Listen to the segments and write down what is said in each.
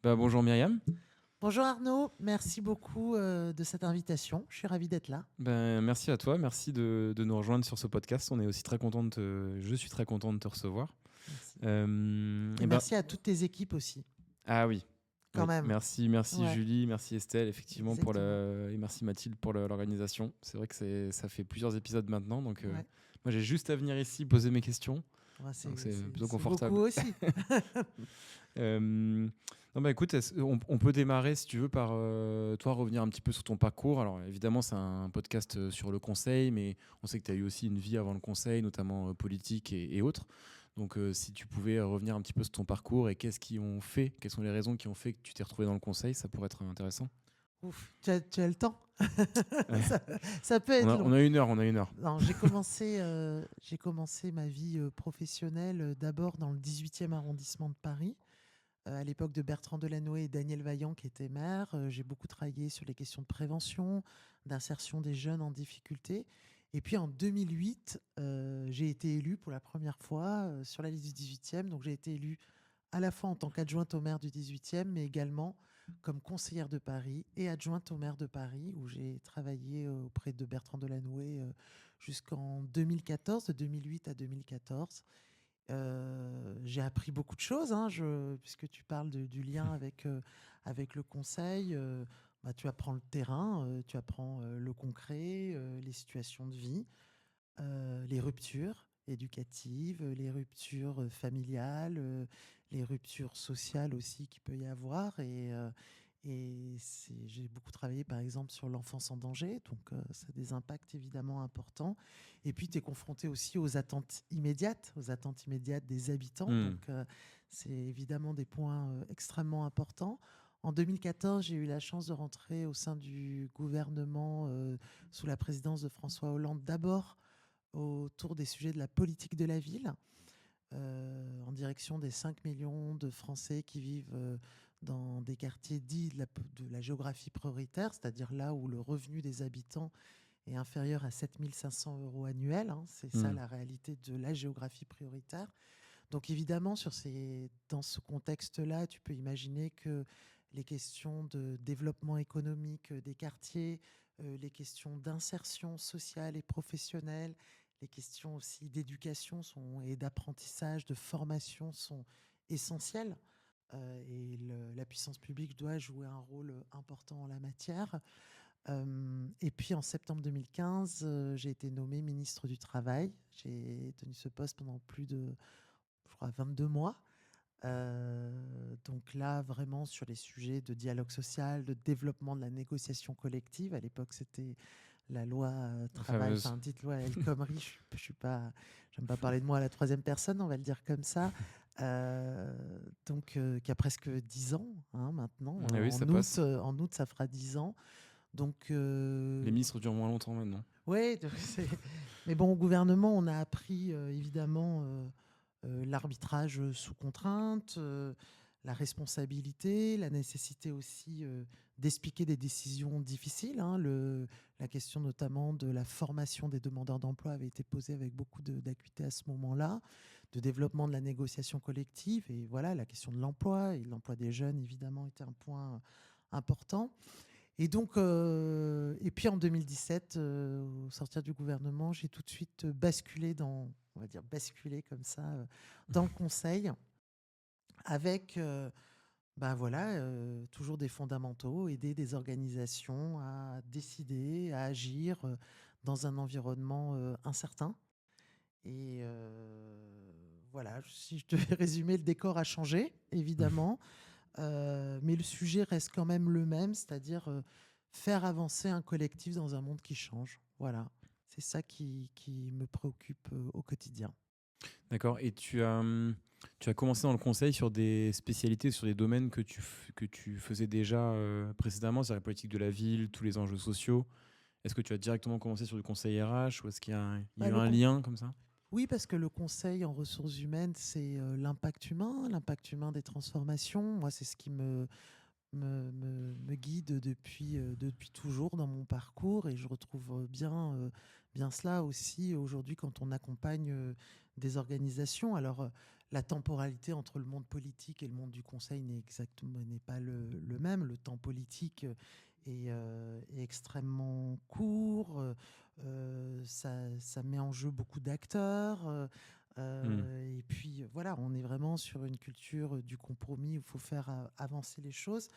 Bonjour Myriam. Bonjour Arnaud, merci beaucoup de cette invitation. Je suis ravie d'être là. Merci à toi, merci de nous rejoindre sur ce podcast. On est aussi très content je suis très content de te recevoir. Merci. Euh, Et et ben, merci à toutes tes équipes aussi, ah oui, quand oui. Même. Merci Ouais, Julie, merci Estelle, effectivement exactement. et merci Mathilde pour l'organisation. C'est vrai que ça fait plusieurs épisodes maintenant, donc Ouais. moi j'ai juste à venir ici poser mes questions, Ouais, donc c'est, c'est c'est- plutôt c'est beaucoup confortable. aussi. Euh, non, écoute, on peut démarrer, si tu veux, par toi revenir un petit peu sur ton parcours. Alors, évidemment, c'est un podcast sur le conseil, mais on sait que tu as eu aussi une vie avant le conseil, notamment politique et autres. Donc, si tu pouvais revenir un petit peu sur ton parcours et quelles sont les raisons qui ont fait que tu t'es retrouvé dans le conseil, ça pourrait être intéressant. Ouf, tu as le temps. Ouais. ça, ça peut être long. On a une heure, on a une heure. Non, j'ai commencé ma vie professionnelle d'abord dans le 18e arrondissement de Paris. À l'époque de Bertrand Delanoë et Daniel Vaillant qui étaient maires. J'ai beaucoup travaillé sur les questions de prévention, d'insertion des jeunes en difficulté. Et puis en 2008, j'ai été élue pour la première fois sur la liste du 18e. Donc j'ai été élue à la fois en tant qu'adjointe au maire du 18e, mais également comme conseillère de Paris et adjointe au maire de Paris, où j'ai travaillé auprès de Bertrand Delanoë jusqu'en 2014, de 2008 à 2014. J'ai appris beaucoup de choses, hein, puisque tu parles du lien avec le conseil. Bah, tu apprends le terrain, tu apprends le concret, les situations de vie, les ruptures éducatives, les ruptures familiales, les ruptures sociales aussi qu'il peut y avoir. J'ai beaucoup travaillé par exemple sur l'enfance en danger, donc ça a des impacts évidemment importants. Et puis tu es confronté aussi aux attentes immédiates des habitants, Hmm. donc c'est évidemment des points extrêmement importants. En 2014, j'ai eu la chance de rentrer au sein du gouvernement sous la présidence de François Hollande, d'abord autour des sujets de la politique de la ville, en direction des 5 millions de Français qui vivent dans des quartiers dits de la géographie prioritaire, c'est-à-dire là où le revenu des habitants est inférieur à 7 500 euros annuels. Hein. C'est ça Hmm. la réalité de la géographie prioritaire. Donc évidemment, dans ce contexte-là, tu peux imaginer que les questions de développement économique des quartiers, les questions d'insertion sociale et professionnelle, les questions aussi d'éducation et d'apprentissage, de formation sont essentielles. La puissance publique doit jouer un rôle important en la matière. Et puis en septembre 2015, j'ai été nommée ministre du Travail. J'ai tenu ce poste pendant plus de, je crois, 22 mois. Donc là, vraiment sur les sujets de dialogue social, de développement de la négociation collective. À l'époque, c'était la loi La travail, fameuse. enfin, dite loi El Khomri. Je suis pas, j'aime pas parler de moi à la troisième personne, on va le dire comme ça. Qui a presque 10 ans hein, maintenant. Ah oui, ça passe. En août, ça fera 10 ans. Donc, Les ministres durent moins longtemps maintenant. ouais, mais bon, au gouvernement, on a appris évidemment l'arbitrage sous contrainte, la responsabilité, la nécessité aussi d'expliquer des décisions difficiles. Hein. La question notamment de la formation des demandeurs d'emploi avait été posée avec beaucoup d'acuité à ce moment-là, de développement de la négociation collective. Et voilà, la question de l'emploi et l'emploi des jeunes, évidemment, était un point important. Et donc, et puis en 2017, au sortir du gouvernement, j'ai tout de suite basculé on va dire basculé comme ça, dans le conseil, avec, ben voilà, toujours des fondamentaux, aider des organisations à décider, à agir dans un environnement incertain. Et voilà, si je devais résumer, le décor a changé, évidemment. Mais le sujet reste quand même le même, c'est-à-dire faire avancer un collectif dans un monde qui change. Voilà, c'est ça qui me préoccupe au quotidien. D'accord. Et tu as commencé dans le conseil sur des spécialités, sur des domaines que tu faisais déjà précédemment, c'est-à-dire la politique de la ville, tous les enjeux sociaux. Est-ce que tu as directement commencé sur du conseil RH ou est-ce qu'il y a, il y a Bah, eu un lien comme ça? Oui, parce que le conseil en ressources humaines, c'est l'impact humain des transformations. Moi, c'est ce qui me guide depuis toujours dans mon parcours et je retrouve bien cela aussi aujourd'hui quand on accompagne des organisations. Alors, la temporalité entre le monde politique et le monde du conseil n'est pas le même. Le temps politique est extrêmement court. Ça met en jeu beaucoup d'acteurs. Mm. Et puis voilà, on est vraiment sur une culture du compromis où il faut faire avancer les choses.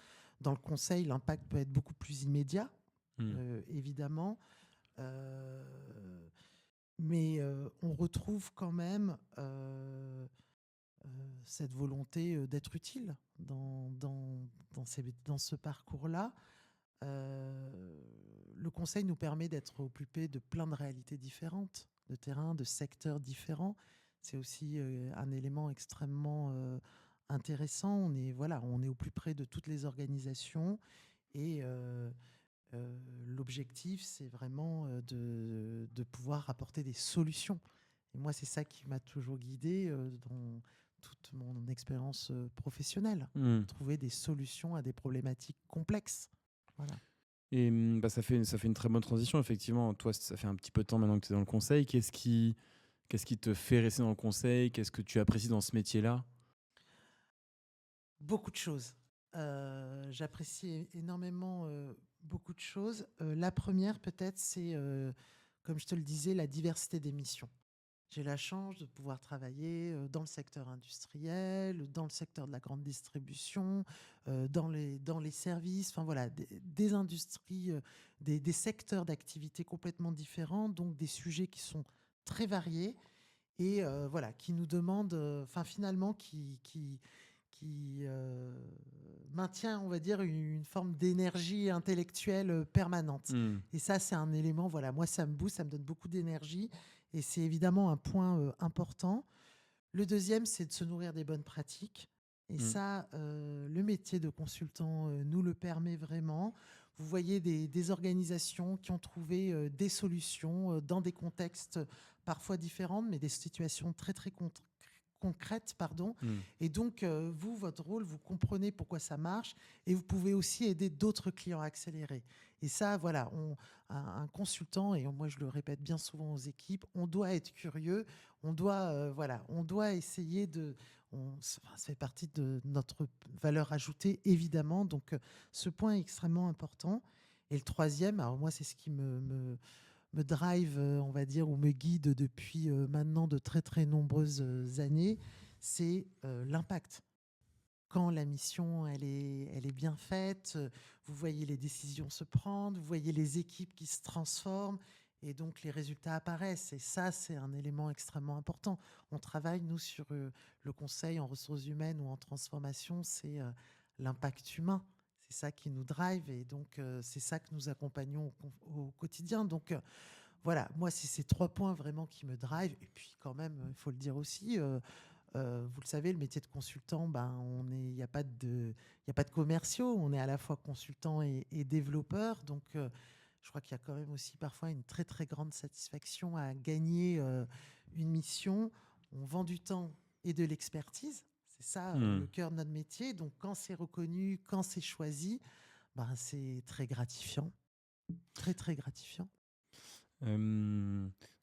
Dans le conseil, l'impact peut être beaucoup plus immédiat, Mm. évidemment. Euh, mais on retrouve quand même cette volonté d'être utile dans ce parcours-là. Le conseil nous permet d'être occupé de plein de réalités différentes, de terrains, de secteurs différents. C'est aussi un élément extrêmement intéressant. On est au plus près de toutes les organisations et l'objectif, c'est vraiment de pouvoir apporter des solutions. Et moi, c'est ça qui m'a toujours guidée dans toute mon expérience professionnelle. Mm. Trouver des solutions à des problématiques complexes. Voilà. Et bah, ça fait une très bonne transition, effectivement. Toi, ça fait un petit peu de temps maintenant que tu es dans le conseil. Qu'est-ce qui te fait rester dans le conseil? Qu'est-ce que tu apprécies dans ce métier-là? Beaucoup de choses. J'apprécie énormément beaucoup de choses. La première, peut-être, c'est, comme je te le disais, la diversité des missions. J'ai la chance de pouvoir travailler dans le secteur industriel, dans le secteur de la grande distribution, dans les services, enfin voilà, des industries, des secteurs d'activité complètement différents, donc des sujets qui sont très variés et voilà, qui nous demandent, enfin finalement, qui maintient, on va dire, une forme d'énergie intellectuelle permanente. Mm. Et ça, c'est un élément, voilà, moi, ça me booste, ça me donne beaucoup d'énergie. Et c'est évidemment un point important. Le deuxième, c'est de se nourrir des bonnes pratiques. Et Mm. ça, le métier de consultant nous le permet vraiment. Vous voyez des organisations qui ont trouvé des solutions dans des contextes parfois différents, mais des situations très, très concrètes, pardon. Mm. Et donc, vous, votre rôle, vous comprenez pourquoi ça marche et vous pouvez aussi aider d'autres clients à accélérer. Et ça, voilà, un consultant, et moi je le répète bien souvent aux équipes, on doit être curieux, on doit essayer ça fait partie de notre valeur ajoutée, évidemment. Donc, ce point est extrêmement important. Et le troisième, alors moi, c'est ce qui me drive, on va dire, ou me guide depuis maintenant de très très nombreuses années, c'est l'impact. Quand la mission elle est bien faite, vous voyez les décisions se prendre, vous voyez les équipes qui se transforment et donc les résultats apparaissent. Et ça, c'est un élément extrêmement important. On travaille, nous, sur le conseil en ressources humaines ou en transformation, c'est l'impact humain. C'est ça qui nous drive et donc c'est ça que nous accompagnons au quotidien. Donc voilà, moi, c'est ces trois points vraiment qui me drive. Et puis quand même, il faut le dire aussi, vous le savez, le métier de consultant, ben, il n'y a pas de commerciaux. On est à la fois consultant et développeur. Donc, je crois qu'il y a quand même aussi parfois une très, très grande satisfaction à gagner une mission. On vend du temps et de l'expertise. C'est ça, Mm. le cœur de notre métier. Donc, quand c'est reconnu, quand c'est choisi, ben, c'est très gratifiant. Très, très gratifiant.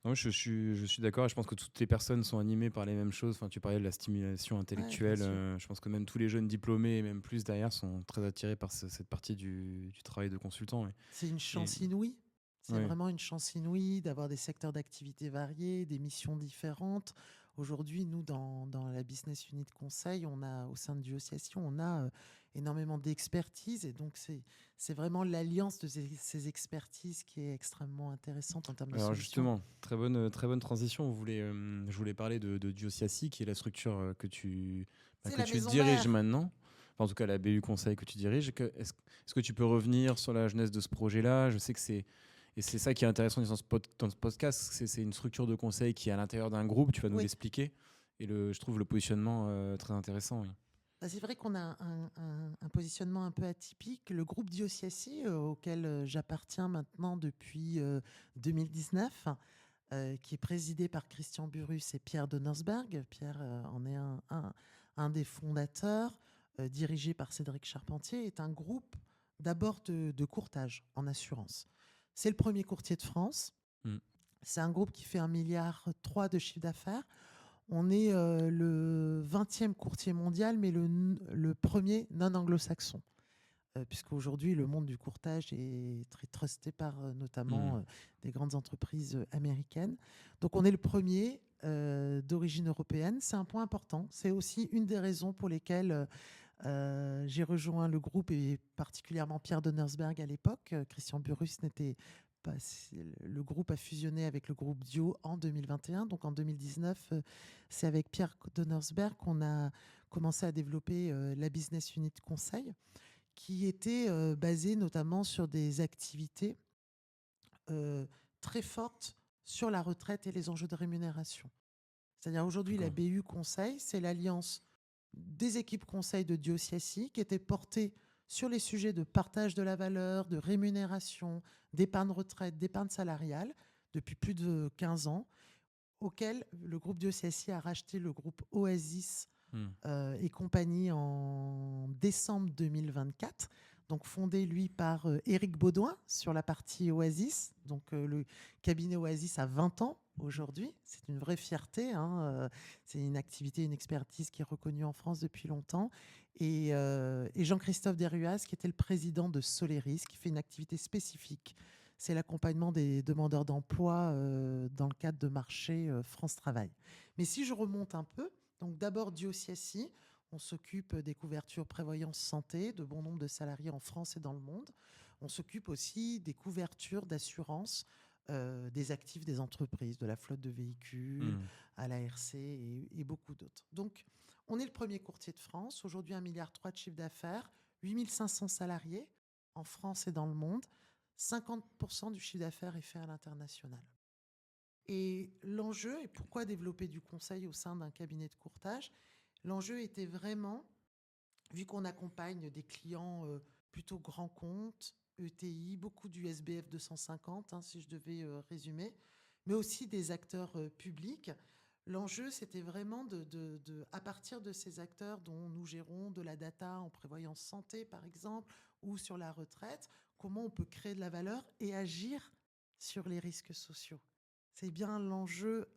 Non, je suis d'accord et je pense que toutes les personnes sont animées par les mêmes choses. Enfin, tu parlais de la stimulation Ouais, bien intellectuelle. sûr. Je pense que même tous les jeunes diplômés et même plus derrière sont très attirés par cette partie du travail de consultant. Ouais. C'est une Et, chance inouïe. C'est ouais. vraiment une chance inouïe d'avoir des secteurs d'activité variés, des missions différentes. Aujourd'hui, nous, dans la business unit conseil, on a, au sein de Duo-Sciation, on a énormément d'expertise. Et donc, c'est vraiment l'alliance de ces expertises qui est extrêmement intéressante en termes de Alors solutions. justement, très bonne transition. Je voulais parler de Diosiassi, qui est la structure C'est que la tu maison diriges mère. maintenant. Enfin, en tout cas, la BU Conseil que tu diriges. Est-ce que tu peux revenir sur la jeunesse de ce projet-là? Je sais que c'est ça qui est intéressant dans ce podcast, c'est une structure de conseil qui est à l'intérieur d'un groupe. Tu vas nous Oui. l'expliquer. Et je trouve le positionnement très intéressant. Oui. Bah, c'est vrai qu'on a un positionnement un peu atypique. Le groupe Diosiassi, auquel j'appartiens maintenant depuis 2019, qui est présidé par Christian Burus et Pierre Donnersberg. Pierre en est un des fondateurs, dirigé par Cédric Charpentier, est un groupe d'abord de courtage en assurance. C'est le premier courtier de France. Mm. C'est un groupe qui fait 1,3 milliard de chiffre d'affaires. On est le 20e courtier mondial, mais le premier non anglo-saxon. Puisqu'aujourd'hui, le monde du courtage est très trusté par notamment des grandes entreprises américaines. Donc, on est le premier d'origine européenne. C'est un point important. C'est aussi une des raisons pour lesquelles j'ai rejoint le groupe, et particulièrement Pierre Donnersberg à l'époque. Christian Burrus n'était pas. Le groupe a fusionné avec le groupe Dio en 2021. Donc, en 2019, c'est avec Pierre Donnersberg qu'on a commencé à développer la business unit conseil, qui était basé notamment sur des activités très fortes sur la retraite et les enjeux de rémunération. C'est-à-dire aujourd'hui, la BU Conseil, c'est l'alliance des équipes conseil de Diosiassi qui étaient portées sur les sujets de partage de la valeur, de rémunération, d'épargne retraite, d'épargne salariale depuis plus de 15 ans, auquel le groupe Diosiassi a racheté le groupe Oasis et compagnie en décembre 2024. Donc fondé, lui, par Éric Baudouin sur la partie Oasis. Donc le cabinet Oasis a 20 ans aujourd'hui. C'est une vraie fierté. C'est une activité, une expertise qui est reconnue en France depuis longtemps. Et Jean-Christophe Deruas, qui était le président de Soleris, qui fait une activité spécifique. C'est l'accompagnement des demandeurs d'emploi dans le cadre de marché France Travail. Mais si je remonte un peu, donc d'abord Diosiassi, on s'occupe des couvertures prévoyance santé de bon nombre de salariés en France et dans le monde. On s'occupe aussi des couvertures d'assurance des actifs des entreprises, de la flotte de véhicules à l'ARC et beaucoup d'autres. Donc, on est le premier courtier de France. Aujourd'hui, 1,3 milliard de chiffre d'affaires, 8 500 salariés en France et dans le monde. 50% du chiffre d'affaires est fait à l'international. Et l'enjeu, et pourquoi développer du conseil au sein d'un cabinet de courtage, l'enjeu était vraiment, vu qu'on accompagne des clients plutôt grands comptes, ETI, beaucoup du SBF 250, si je devais résumer, mais aussi des acteurs publics. L'enjeu, c'était vraiment à partir de ces acteurs dont nous gérons de la data en prévoyance santé, par exemple, ou sur la retraite, comment on peut créer de la valeur et agir sur les risques sociaux. C'est bien l'enjeu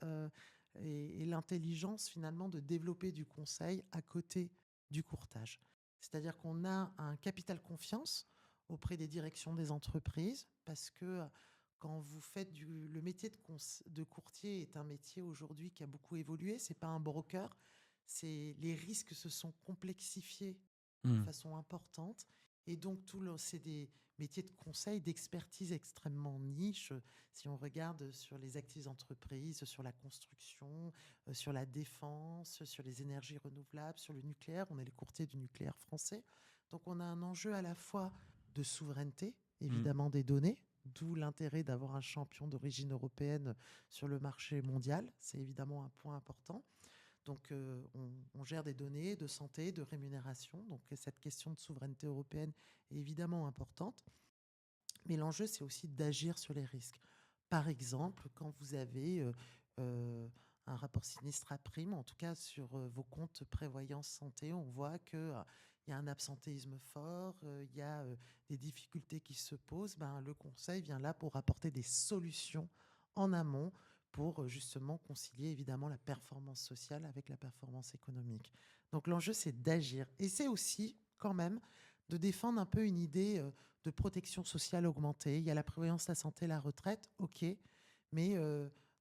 et l'intelligence finalement de développer du conseil à côté du courtage. C'est-à-dire qu'on a un capital confiance auprès des directions des entreprises parce que quand vous faites le métier de courtier est un métier aujourd'hui qui a beaucoup évolué. C'est pas un broker. Les risques se sont complexifiés de façon importante. Et donc, c'est des métiers de conseil, d'expertise extrêmement niche. Si on regarde sur les actives entreprises, sur la construction, sur la défense, sur les énergies renouvelables, sur le nucléaire, on est les courtiers du nucléaire français. Donc, on a un enjeu à la fois de souveraineté, évidemment, des données, d'où l'intérêt d'avoir un champion d'origine européenne sur le marché mondial. C'est évidemment un point important. Donc, on gère des données de santé, de rémunération. Donc, cette question de souveraineté européenne est évidemment importante. Mais l'enjeu, c'est aussi d'agir sur les risques. Par exemple, quand vous avez un rapport sinistre à prime, en tout cas sur vos comptes prévoyance santé, on voit qu'il y a un absentéisme fort, il y a des difficultés qui se posent. Le conseil vient là pour apporter des solutions en amont pour justement concilier évidemment la performance sociale avec la performance économique. Donc l'enjeu, c'est d'agir. Et c'est aussi quand même de défendre un peu une idée de protection sociale augmentée. Il y a la prévoyance, la santé, la retraite, ok, mais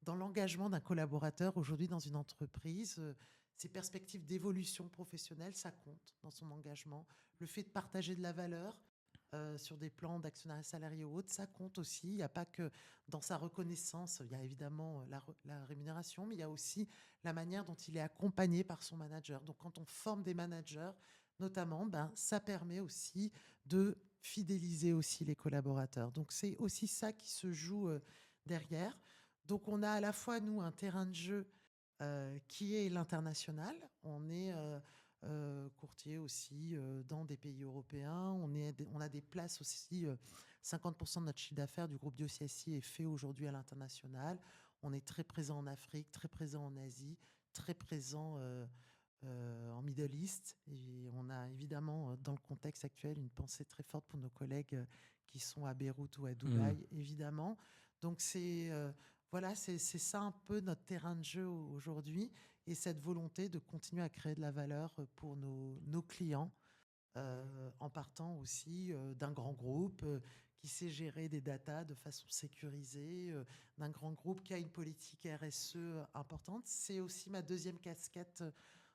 dans l'engagement d'un collaborateur aujourd'hui dans une entreprise, ses perspectives d'évolution professionnelle, ça compte dans son engagement. Le fait de partager de la valeur, sur des plans d'actionnariat salarié ou autres, ça compte aussi. Il n'y a pas que dans sa reconnaissance, il y a évidemment la rémunération, mais il y a aussi la manière dont il est accompagné par son manager. Donc quand on forme des managers, notamment, ça permet aussi de fidéliser aussi les collaborateurs. Donc c'est aussi ça qui se joue derrière. Donc on a à la fois, nous, un terrain de jeu qui est l'international. On est courtier aussi dans des pays européens. On a des places aussi. 50% de notre chiffre d'affaires du groupe Diosiassi est fait aujourd'hui à l'international. On est très présent en Afrique, très présent en Asie, très présent en Middle East. Et on a évidemment, dans le contexte actuel, une pensée très forte pour nos collègues qui sont à Beyrouth ou à Dubaï, évidemment. Donc c'est voilà, c'est ça un peu notre terrain de jeu aujourd'hui et cette volonté de continuer à créer de la valeur pour nos clients en partant aussi d'un grand groupe qui sait gérer des datas de façon sécurisée, d'un grand groupe qui a une politique RSE importante. C'est aussi ma deuxième casquette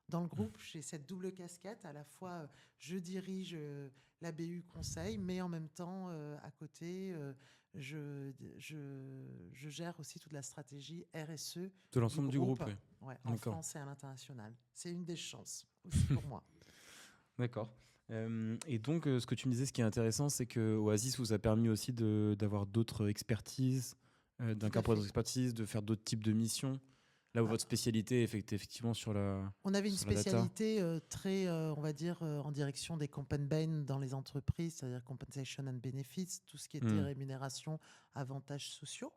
dans le groupe. J'ai cette double casquette. À la fois, je dirige la BU Conseil, mais en même temps, à côté, je gère aussi toute la stratégie RSE De du l'ensemble du groupe, groupe, oui. ouais, en D'accord. France et à l'international. C'est une des chances aussi pour moi. D'accord. Et donc, ce que tu me disais, ce qui est intéressant, c'est que Oasis vous a permis aussi d'avoir d'autres expertises, Tout à d'incorporer fait. d'autres expertises, de faire d'autres types de missions. Là où Ah, votre spécialité est effectivement on avait une sur la data. spécialité très, on va dire, en direction des comp and ben dans les entreprises, c'est-à-dire compensation and benefits, tout ce qui était Hmm. rémunération, avantages sociaux.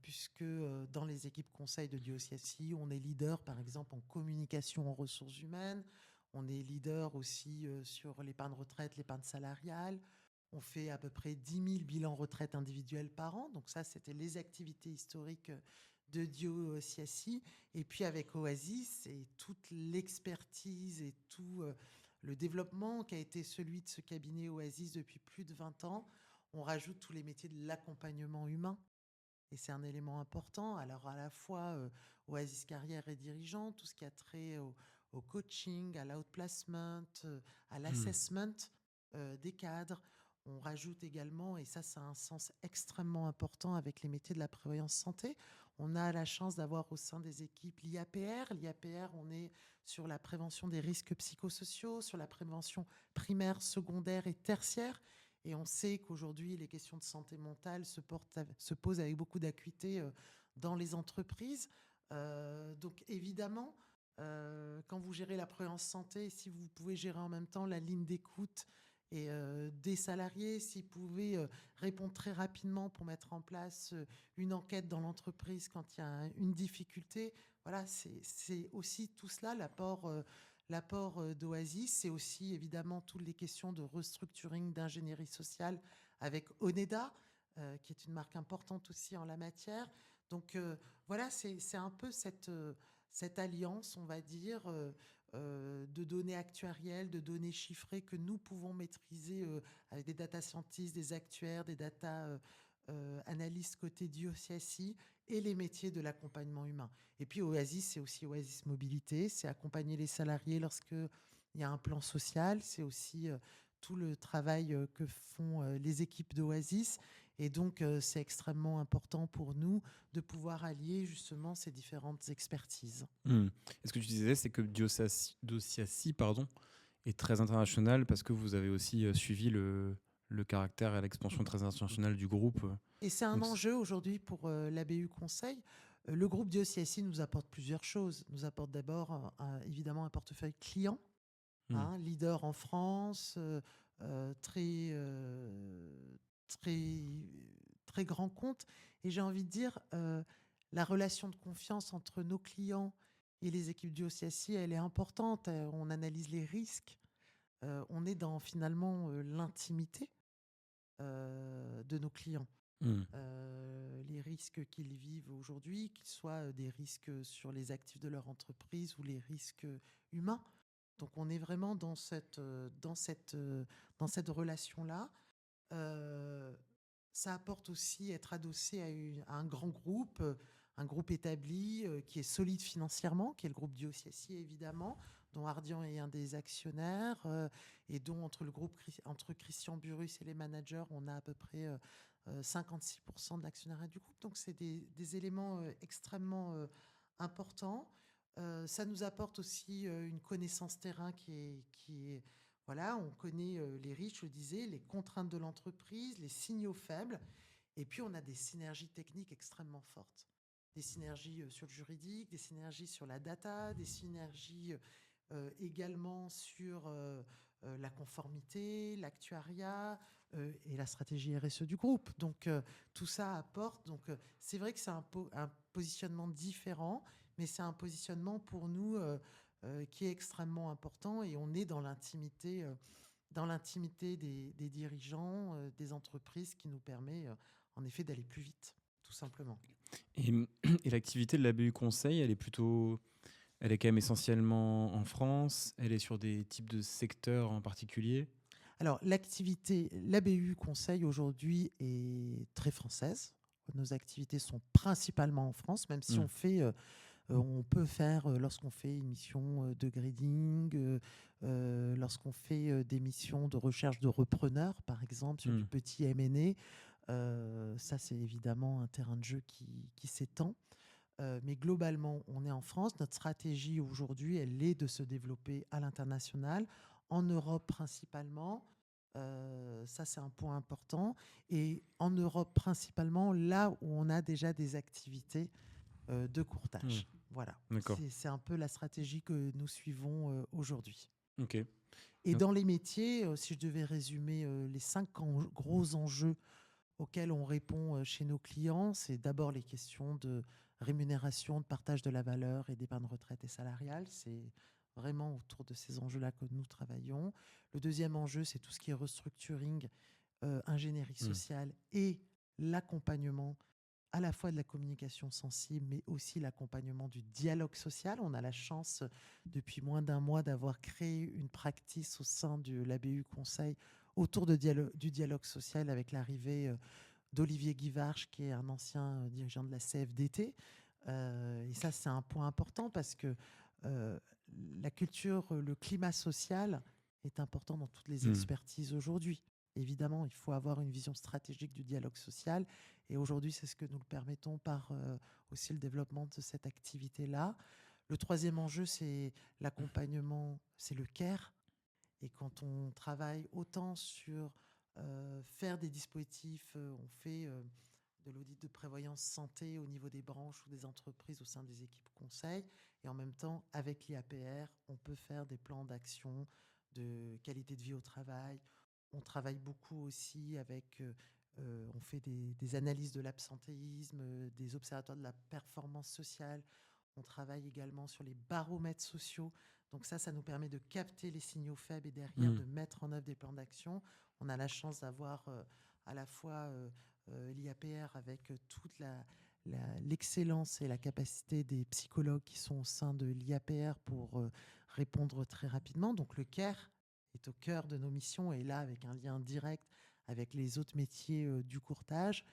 Puisque dans les équipes conseil de DioCSI, on est leader, par exemple, en communication en ressources humaines. On est leader aussi sur l'épargne retraite, l'épargne salariale. On fait à peu près 10 000 bilans retraite individuels par an. Donc ça, c'était les activités historiques de DioCSI. Et puis avec Oasis et toute l'expertise et tout le développement qui a été celui de ce cabinet Oasis depuis plus de 20 ans, on rajoute tous les métiers de l'accompagnement humain. Et c'est un élément important. Alors, à la fois Oasis Carrière et dirigeants, tout ce qui a trait au coaching, à l'outplacement, à Hmm. l'assessment des cadres. On rajoute également, et ça a un sens extrêmement important avec les métiers de la prévoyance santé, on a la chance d'avoir au sein des équipes l'IAPR. L'IAPR, on est sur la prévention des risques psychosociaux, sur la prévention primaire, secondaire et tertiaire. Et on sait qu'aujourd'hui, les questions de santé mentale se posent avec beaucoup d'acuité dans les entreprises. Donc évidemment, quand vous gérez la prévoyance santé, si vous pouvez gérer en même temps la ligne d'écoute et des salariés, si vous pouvez répondre très rapidement pour mettre en place une enquête dans l'entreprise quand il y a une difficulté, voilà, c'est aussi tout cela l'apport d'Oasis. C'est aussi évidemment toutes les questions de restructuring d'ingénierie sociale avec Oneda, qui est une marque importante aussi en la matière. Donc voilà, c'est un peu cette alliance, on va dire, de données actuarielles, de données chiffrées que nous pouvons maîtriser avec des data scientists, des actuaires, des data analystes côté DioCSI et les métiers de l'accompagnement humain. Et puis Oasis, c'est aussi Oasis Mobilité, c'est accompagner les salariés lorsque il y a un plan social, c'est aussi tout le travail que font les équipes d'Oasis. Et donc, c'est extrêmement important pour nous de pouvoir allier justement ces différentes expertises. Hmm. Et ce que tu disais, c'est que Diosiassi, pardon, est très international parce que vous avez aussi suivi le caractère et l'expansion très internationale du groupe. Et c'est un Donc, enjeu aujourd'hui pour l'ABU Conseil. Le groupe DioCSI nous apporte plusieurs choses. Nous apporte d'abord évidemment un portefeuille client, hmm. hein, leader en France, très, très, très grand compte. Et j'ai envie de dire, la relation de confiance entre nos clients et les équipes du OCSI, elle est importante. On analyse les risques. On est dans finalement l'intimité de nos clients. Hmm. Les risques qu'ils vivent aujourd'hui, qu'ils soient des risques sur les actifs de leur entreprise ou les risques humains. Donc on est vraiment dans cette relation-là. Euh, Ça apporte aussi être adossé à un grand groupe, un groupe établi qui est solide financièrement, qui est le groupe DioCSI évidemment, dont Ardian est un des actionnaires et dont entre Christian Burus et les managers, on a à peu près 56% de l'actionnariat du groupe. Donc c'est des éléments extrêmement importants. Ça nous apporte aussi une connaissance terrain qui est voilà, on connaît les risques, je le disais, les contraintes de l'entreprise, les signaux faibles, et puis on a des synergies techniques extrêmement fortes. Des synergies sur le juridique, des synergies sur la data, des synergies également sur la conformité, l'actuariat et la stratégie RSE du groupe. Donc tout ça apporte. Donc c'est vrai que c'est un positionnement différent, mais c'est un positionnement pour nous qui est extrêmement important et on est dans l'intimité des dirigeants des entreprises qui nous permet en effet d'aller plus vite. tout simplement. Et, et l'activité de la BU Conseil, elle est quand même essentiellement en France. Elle est sur des types de secteurs en particulier. Alors, l'ABU Conseil aujourd'hui est très française. Nos activités sont principalement en France, même si Hmm. on peut faire, lorsqu'on fait une mission de grading, lorsqu'on fait des missions de recherche de repreneurs, par exemple, sur du Hmm. petit M&A, ça c'est évidemment un terrain de jeu qui s'étend. Mais globalement, on est en France. Notre stratégie aujourd'hui, elle est de se développer à l'international, en Europe principalement. Ça, c'est un point important. Et en Europe principalement, là où on a déjà des activités de Hmm. courtage. Voilà, D'accord. c'est un peu la stratégie que nous suivons aujourd'hui. Ok. Et Donc, dans les métiers, si je devais résumer les gros enjeux auxquels on répond chez nos clients, c'est d'abord les questions de rémunération, de partage de la valeur et d'épargne retraite et salariale. C'est vraiment autour de ces enjeux-là que nous travaillons. Le deuxième enjeu, c'est tout ce qui est restructuring, ingénierie hmm. sociale et l'accompagnement à la fois de la communication sensible, mais aussi l'accompagnement du dialogue social. On a la chance, depuis moins d'un mois, d'avoir créé une practice au sein de l'ABU Conseil autour du dialogue social avec l'arrivée d'Olivier Guivarch, qui est un ancien dirigeant de la CFDT. Et ça, c'est un point important parce que euh, la culture, le climat social est important dans toutes les Hmm. expertises aujourd'hui. Évidemment, il faut avoir une vision stratégique du dialogue social. Et aujourd'hui, c'est ce que nous le permettons par aussi le développement de cette activité-là. Le troisième enjeu, c'est l'accompagnement, c'est le CARE. Et quand on travaille autant sur faire des dispositifs, on fait de l'audit de prévoyance santé au niveau des branches ou des entreprises au sein des équipes conseil. Et en même temps, avec l'IAPR, on peut faire des plans d'action de qualité de vie au travail. On travaille beaucoup aussi avec, on fait des analyses de l'absentéisme, des observatoires de la performance sociale. On travaille également sur les baromètres sociaux. Donc ça nous permet de capter les signaux faibles et derrière Hmm. de mettre en œuvre des plans d'action. On a la chance d'avoir à la fois l'IAPR avec toute l'excellence et la capacité des psychologues qui sont au sein de l'IAPR pour répondre très rapidement. Donc le CARE est au cœur de nos missions et là avec un lien direct avec les autres métiers du courtage.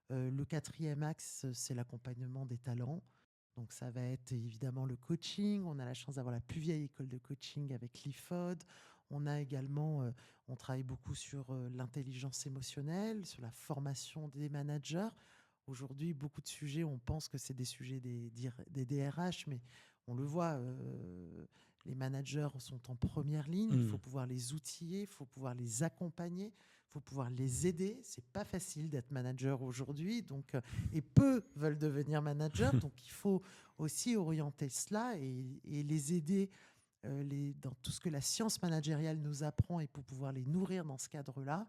Le quatrième axe, c'est l'accompagnement des talents. Donc ça va être évidemment le coaching. On a la chance d'avoir la plus vieille école de coaching avec l'IFOD. On a également, on travaille beaucoup sur l'intelligence émotionnelle, sur la formation des managers. Aujourd'hui, beaucoup de sujets, on pense que c'est des sujets des DRH, mais on le voit, les managers sont en première ligne. Il faut Hmm. pouvoir les outiller, il faut pouvoir les accompagner, il faut pouvoir les aider. C'est pas facile d'être manager aujourd'hui, donc et peu veulent devenir manager, donc il faut aussi orienter cela et les aider dans tout ce que la science managériale nous apprend et pour pouvoir les nourrir dans ce cadre-là.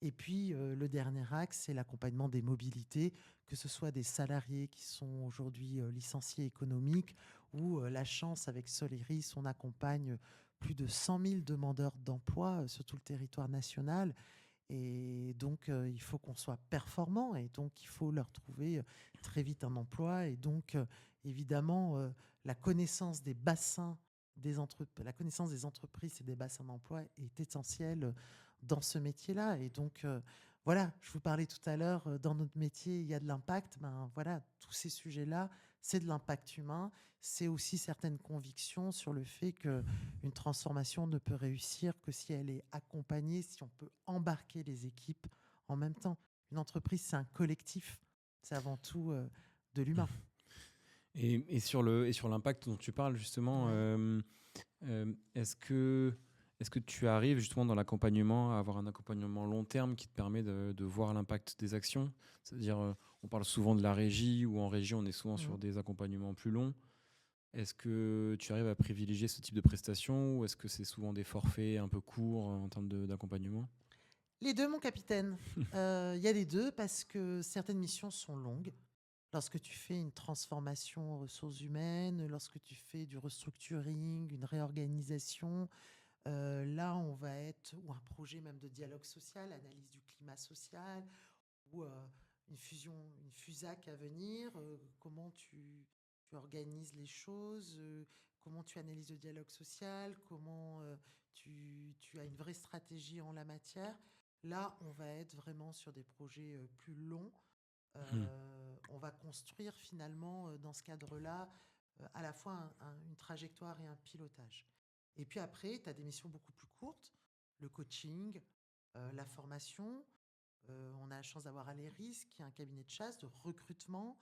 Et puis, le dernier axe, c'est l'accompagnement des mobilités, que ce soit des salariés qui sont aujourd'hui licenciés économiques ou la chance avec Soleris, on accompagne plus de 100 000 demandeurs d'emploi sur tout le territoire national. Et donc, il faut qu'on soit performant et donc il faut leur trouver très vite un emploi. Et donc, évidemment, la connaissance des bassins la connaissance des entreprises et des bassins d'emploi est essentielle dans ce métier-là. Et donc, voilà, je vous parlais tout à l'heure, dans notre métier, il y a de l'impact. Ben voilà, tous ces sujets-là, c'est de l'impact humain. C'est aussi certaines convictions sur le fait que une transformation ne peut réussir que si elle est accompagnée, si on peut embarquer les équipes en même temps. Une entreprise, c'est un collectif. C'est avant tout de l'humain. Et sur l'impact dont tu parles justement, Ouais. est-ce que tu arrives justement dans l'accompagnement à avoir un accompagnement long terme qui te permet de voir l'impact des actions? C'est-à-dire, on parle souvent de la régie ou en régie, on est souvent sur Mhm. des accompagnements plus longs. Est-ce que tu arrives à privilégier ce type de prestations ou est-ce que c'est souvent des forfaits un peu courts en termes d'accompagnement? Les deux, mon capitaine. Il y a les deux parce que certaines missions sont longues. Lorsque tu fais une transformation en ressources humaines, lorsque tu fais du restructuring, une réorganisation, là, on va être, ou un projet même de dialogue social, analyse du climat social, ou une FUSAC à venir, comment tu organises les choses, comment tu analyses le dialogue social, comment tu as une vraie stratégie en la matière. Là, on va être vraiment sur des projets plus longs. Mhm. On va construire finalement dans ce cadre-là à la fois une trajectoire et un pilotage. Et puis après, tu as des missions beaucoup plus courtes, le coaching, la formation. On a la chance d'avoir Aléris, qui est un cabinet de chasse, de recrutement.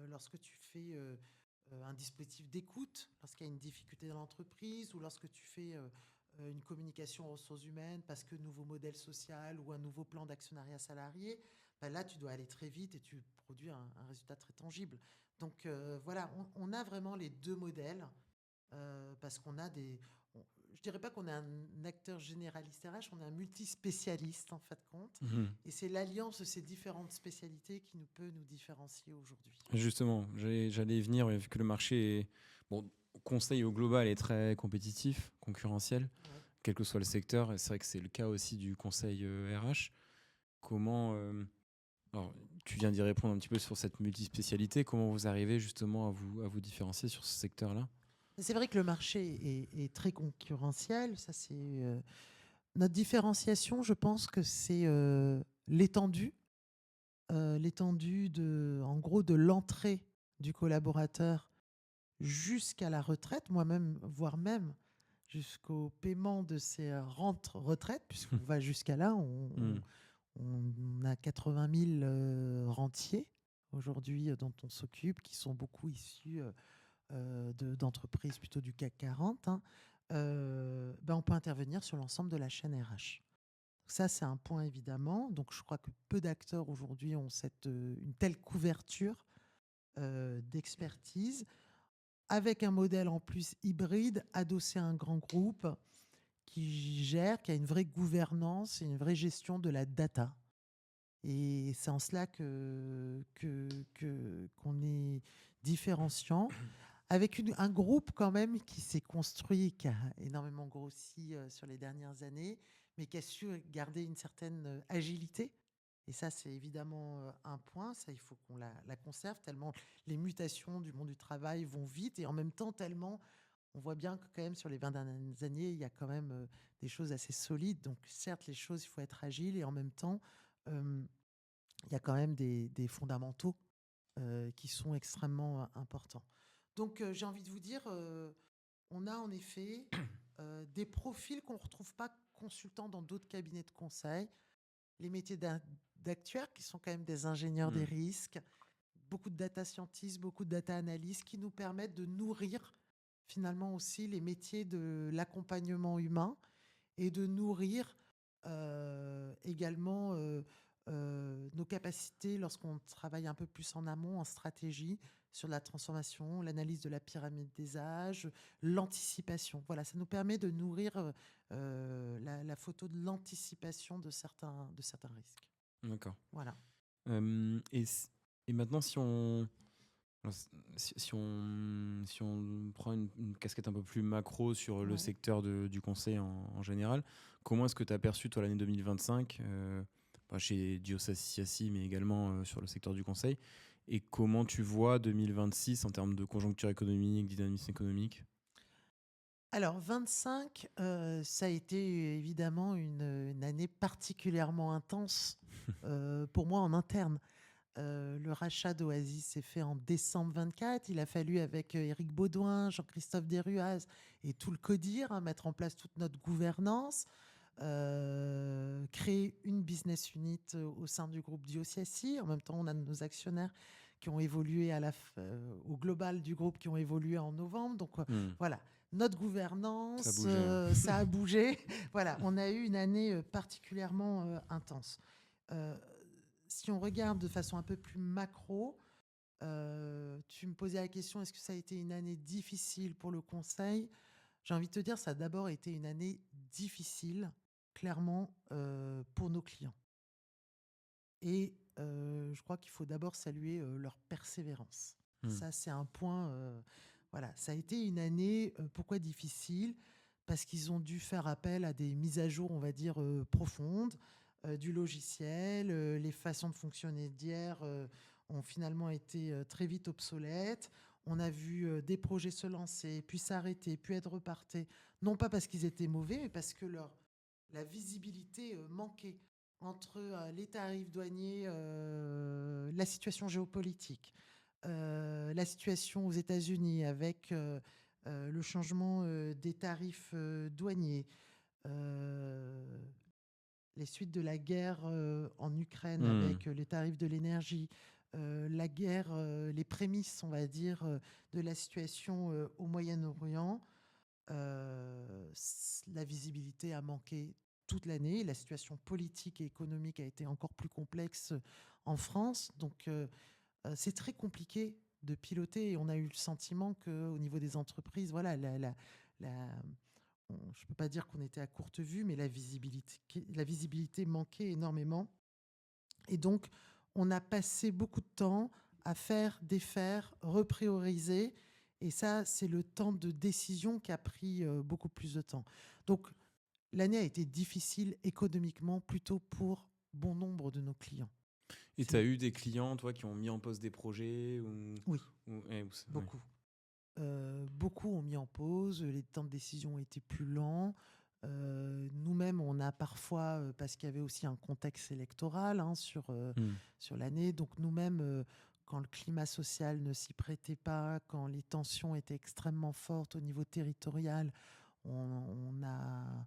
Lorsque tu fais un dispositif d'écoute, lorsqu'il y a une difficulté dans l'entreprise, ou lorsque tu fais une communication aux ressources humaines parce que nouveau modèle social ou un nouveau plan d'actionnariat salarié, ben là, tu dois aller très vite et tu produis un résultat très tangible. Donc voilà, on a vraiment les deux modèles parce qu'on a je dirais pas qu'on est un acteur généraliste RH, on est un multispécialiste en fait compte. Mhm. Et c'est l'alliance de ces différentes spécialités qui nous peut nous différencier aujourd'hui. Justement, j'allais y venir, vu que le marché est, bon, conseil au global est très compétitif, concurrentiel, Ouais. quel que soit le secteur, et c'est vrai que c'est le cas aussi du conseil RH. Comment, alors, tu viens d'y répondre un petit peu sur cette multispécialité, comment vous arrivez justement à vous différencier sur ce secteur-là? C'est vrai que le marché est très concurrentiel. Ça, c'est notre différenciation. Je pense que c'est l'étendue en gros, de l'entrée du collaborateur jusqu'à la retraite, moi-même, voire même jusqu'au paiement de ses rentes retraite, puisqu'on va jusqu'à là. Hmm. On a 80 000 rentiers aujourd'hui dont on s'occupe, qui sont beaucoup issus d'entreprises plutôt du CAC 40. Hein. Ben on peut intervenir sur l'ensemble de la chaîne RH. Ça, c'est un point évidemment. Donc, je crois que peu d'acteurs aujourd'hui ont une telle couverture d'expertise, avec un modèle en plus hybride, adossé à un grand groupe qui a une vraie gouvernance et une vraie gestion de la data. Et c'est en cela qu'on est différenciant, avec un groupe quand même qui s'est construit, qui a énormément grossi sur les dernières années, mais qui a su garder une certaine agilité. Et ça, c'est évidemment un point. Ça, il faut qu'on la conserve, tellement les mutations du monde du travail vont vite, et en même temps, tellement on voit bien que quand même sur les 20 dernières années, il y a quand même des choses assez solides. Donc certes, les choses, il faut être agile, et en même temps, euh, il y a quand même des fondamentaux qui sont extrêmement importants. Donc j'ai envie de vous dire, on a en effet des profils qu'on ne retrouve pas consultants dans d'autres cabinets de conseil. Les métiers d'actuaires qui sont quand même des ingénieurs des Hmm. risques, beaucoup de data scientists, beaucoup de data analysts qui nous permettent de nourrir finalement aussi les métiers de l'accompagnement humain et de nourrir également nos capacités lorsqu'on travaille un peu plus en amont, en stratégie, sur la transformation, l'analyse de la pyramide des âges, l'anticipation. Voilà, ça nous permet de nourrir la photo de l'anticipation de certains risques. D'accord. Voilà. Euh, et, s- et maintenant, alors, si on prend une casquette un peu plus macro sur le Ouais. secteur du conseil en général, comment est-ce que tu as perçu, toi, l'année 2025, chez Diosasi, mais également sur le secteur du conseil, et comment tu vois 2026 en termes de conjoncture économique, dynamisme économique? Alors, 25, ça a été évidemment une année particulièrement intense pour moi en interne. Le rachat d'Oasis s'est fait en décembre 24. Il a fallu, avec Éric Baudouin, Jean-Christophe Desruaz et tout le CODIR, hein, mettre en place toute notre gouvernance, créer une business unit au sein du groupe Diossi. En même temps, on a nos actionnaires qui ont évolué au global du groupe, qui ont évolué en novembre. Donc Hmm. voilà, notre Ça a gouvernance, bougé, ouais. ça a bougé. Voilà, on a eu une année particulièrement intense. Euh, si on regarde de façon un peu plus macro, tu me posais la question, est-ce que ça a été une année difficile pour le conseil? J'ai envie de te dire, ça a d'abord été une année difficile, clairement, pour nos clients. Et je crois qu'il faut d'abord saluer leur persévérance. Hmm. Ça, c'est un point. Voilà, ça a été une année, pourquoi difficile? Parce qu'ils ont dû faire appel à des mises à jour, on va dire, profondes. du logiciel. Les façons de fonctionner d'hier ont finalement été très vite obsolètes. On a vu des projets se lancer, puis s'arrêter, puis être repartés, non pas parce qu'ils étaient mauvais, mais parce que la visibilité manquait entre les tarifs douaniers, la situation géopolitique, la situation aux États-Unis avec le changement des tarifs douaniers, euh, les suites de la guerre en Ukraine Hmm. avec les tarifs de l'énergie, la guerre, les prémices, on va dire, de la situation au Moyen-Orient. La visibilité a manqué toute l'année. La situation politique et économique a été encore plus complexe en France. Donc, c'est très compliqué de piloter. Et on a eu le sentiment qu'au niveau des entreprises, voilà, je ne peux pas dire qu'on était à courte vue, mais la visibilité manquait énormément. Et donc, on a passé beaucoup de temps à faire, défaire, reprioriser. Et ça, c'est le temps de décision qui a pris beaucoup plus de temps. Donc, l'année a été difficile économiquement plutôt pour bon nombre de nos clients. Et tu as eu des clients, toi, qui ont mis en pause des projets Oui, ouais. beaucoup. Beaucoup ont mis en pause, les temps de décision étaient plus lents. Nous-mêmes, on a parfois, parce qu'il y avait aussi un contexte électoral Hmm. sur l'année, donc nous-mêmes, quand le climat social ne s'y prêtait pas, quand les tensions étaient extrêmement fortes au niveau territorial, on a,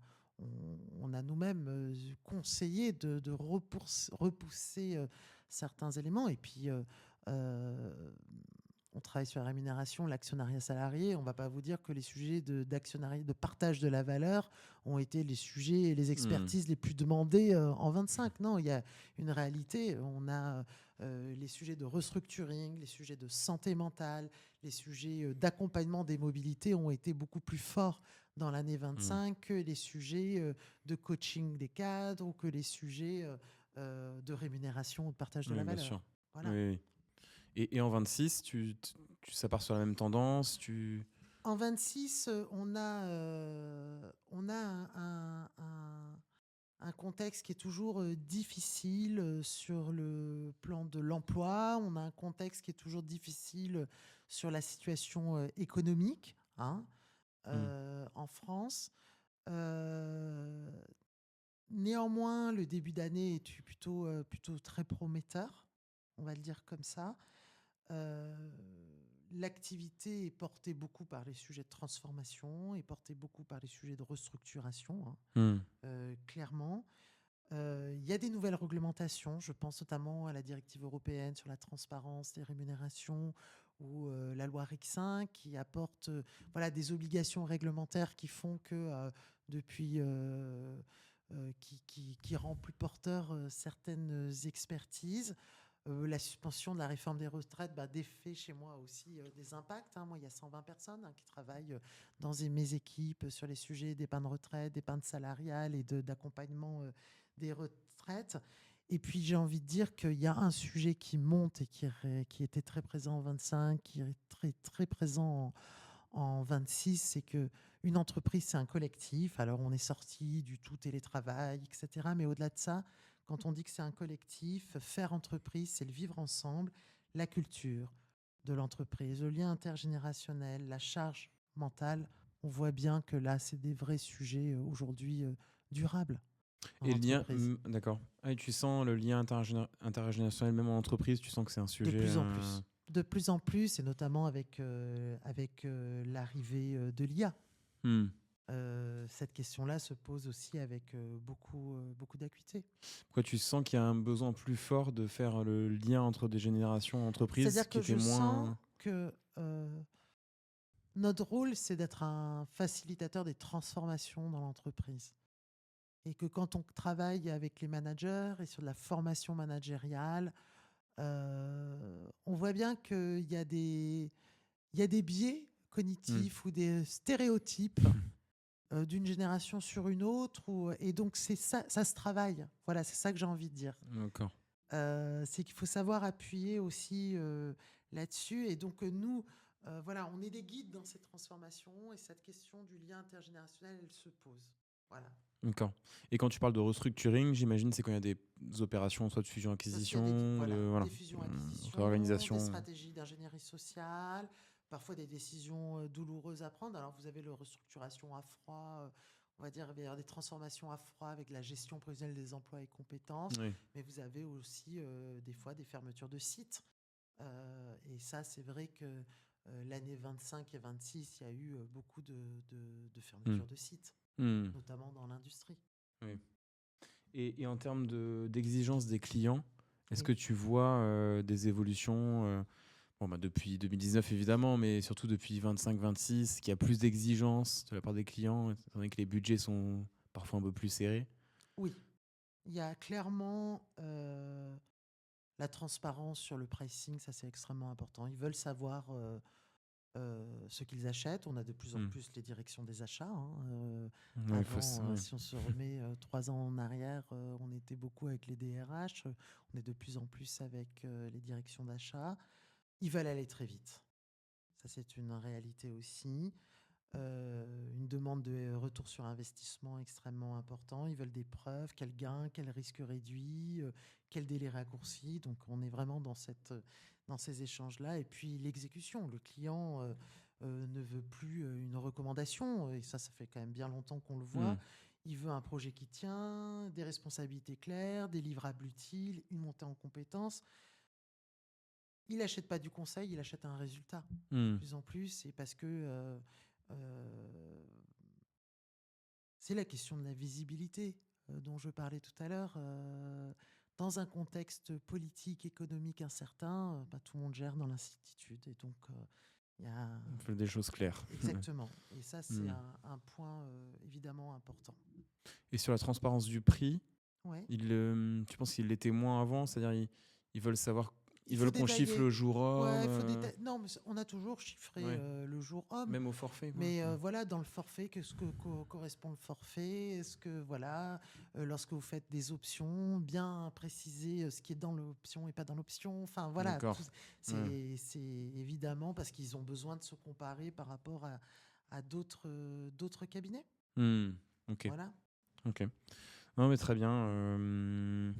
on a nous-mêmes conseillé de repousser certains éléments. Et puis, on travaille sur la rémunération, l'actionnariat salarié. On ne va pas vous dire que les sujets d'actionnariat, de partage de la valeur ont été les sujets et les Hmm. expertises les plus demandées en 25. Non, il y a une réalité. On a les sujets de restructuring, les sujets de santé mentale, les sujets d'accompagnement des mobilités ont été beaucoup plus forts dans l'année Hmm. 25 que les sujets de coaching des cadres ou que les sujets de rémunération ou de partage de Oui, la bien valeur. sûr. Oui, Voilà. oui. Et en 26, ça part sur la même tendance En 26, on a un contexte qui est toujours difficile sur le plan de l'emploi. On a un contexte qui est toujours difficile sur la situation économique, hein, Hmm. en France. Euh, Néanmoins, le début d'année est plutôt très prometteur, on va le dire comme ça. Euh, L'activité est portée beaucoup par les sujets de transformation, est portée beaucoup par les sujets de restructuration, hein, Hmm. clairement. Il y a des nouvelles réglementations, je pense notamment à la directive européenne sur la transparence des rémunérations ou la loi RIC 5 qui apporte voilà, des obligations réglementaires qui font que depuis... qui rend plus porteur certaines expertises. La suspension de la réforme des retraites défait chez moi aussi des impacts, hein. Moi, il y a 120 personnes qui travaillent dans mes équipes sur les sujets d'épargne retraite, d'épargne salariale et d'accompagnement des retraites. Et puis, j'ai envie de dire qu'il y a un sujet qui monte et qui était très présent en 25, qui est très, très présent en 26, c'est que une entreprise, c'est un collectif. Alors, on est sorti du tout télétravail, etc. Mais au-delà de ça, quand on dit que c'est un collectif, faire entreprise, c'est le vivre ensemble, la culture de l'entreprise, le lien intergénérationnel, la charge mentale. On voit bien que là, c'est des vrais sujets aujourd'hui durables dans Et le lien, l'entreprise. d'accord. Ah, et tu sens le lien intergénérationnel, même en entreprise, tu sens que c'est un De sujet. plus en plus. De plus en plus, et notamment avec l'arrivée de l'IA. Hmm. Cette question-là se pose aussi avec beaucoup d'acuité. Pourquoi tu sens qu'il y a un besoin plus fort de faire le lien entre des générations entreprises C'est-à-dire qui que était je sens moins. que notre rôle, c'est d'être un facilitateur des transformations dans l'entreprise. Et que quand on travaille avec les managers et sur de la formation managériale, on voit bien il y a des biais Hmm. cognitifs ou des stéréotypes d'une génération sur une autre. Et donc, c'est ça, ça se travaille. Voilà, c'est ça que j'ai envie de dire. D'accord. C'est qu'il faut savoir appuyer aussi là-dessus. Et donc, nous, voilà, on est des guides dans ces transformations et cette question du lien intergénérationnel, elle se pose. Voilà. D'accord. Et quand tu parles de restructuring, j'imagine c'est quand il y a des opérations soit de Ça, s'il y a des, fusion-acquisition, voilà, voilà, des fusions-acquisitions, des réorganisation. stratégies d'ingénierie sociale, parfois des décisions douloureuses à prendre. Alors, vous avez le restructuration à froid, on va dire, il va y avoir des transformations à froid avec la gestion prévisionnelle des emplois et compétences, Oui. mais vous avez aussi des fois des fermetures de sites. Et ça, c'est vrai que l'année 25 et 26, il y a eu beaucoup de Hmm. fermetures de sites, Hmm. notamment dans l'industrie. Oui. Et en termes d'exigence des clients, est-ce Oui. que tu vois des évolutions bon, bah, depuis 2019 évidemment, mais surtout depuis 25-26, qu'il y a plus d'exigences de la part des clients, étant donné que les budgets sont parfois un peu plus serrés? Oui, il y a clairement la transparence sur le pricing, ça c'est extrêmement important. Ils veulent savoir ce qu'ils achètent. On a de plus en Hmm. plus les directions des achats, hein. Ouais, Avant, ouais. si on se remet 3 ans en arrière, on était beaucoup avec les DRH. On est de plus en plus avec les directions d'achat. Ils veulent aller très vite. Ça, c'est une réalité aussi. Une demande de retour sur investissement extrêmement important. Ils veulent des preuves, quel gain, quel risque réduit, quel délai raccourci. Donc on est vraiment dans ces échanges-là. Et puis l'exécution. Le client ne veut plus une recommandation, et ça fait quand même bien longtemps qu'on le Hmm. voit. Il veut un projet qui tient, des responsabilités claires, des livrables utiles, une montée en compétences. Il n'achète pas du conseil, il achète un résultat. De Hmm. plus en plus, et parce que euh, c'est la question de la visibilité dont je parlais tout à l'heure. Dans un contexte politique, économique incertain, bah, tout le monde gère dans l'incertitude. Et donc, il y a... On fait des choses claires. Exactement. Et ça, c'est Hmm. un point évidemment important. Et sur la transparence du prix, Ouais. tu penses qu'ils l'étaient moins avant? C'est-à-dire ils veulent savoir, Il ils faut veulent qu'on chiffre le détailler. jour Ouais, homme, il faut détailler. Non, mais on a toujours chiffré ouais, le jour homme. même au forfait, quoi. Mais Ouais. voilà, dans le forfait, qu'est-ce que correspond le forfait? Est-ce que, voilà, lorsque vous faites des options, bien préciser ce qui est dans l'option et pas dans l'option. Enfin, voilà, D'accord. Ouais. c'est évidemment parce qu'ils ont besoin de se comparer par rapport à d'autres cabinets. Hmm. Ok. Voilà. Ok. Non, mais très bien.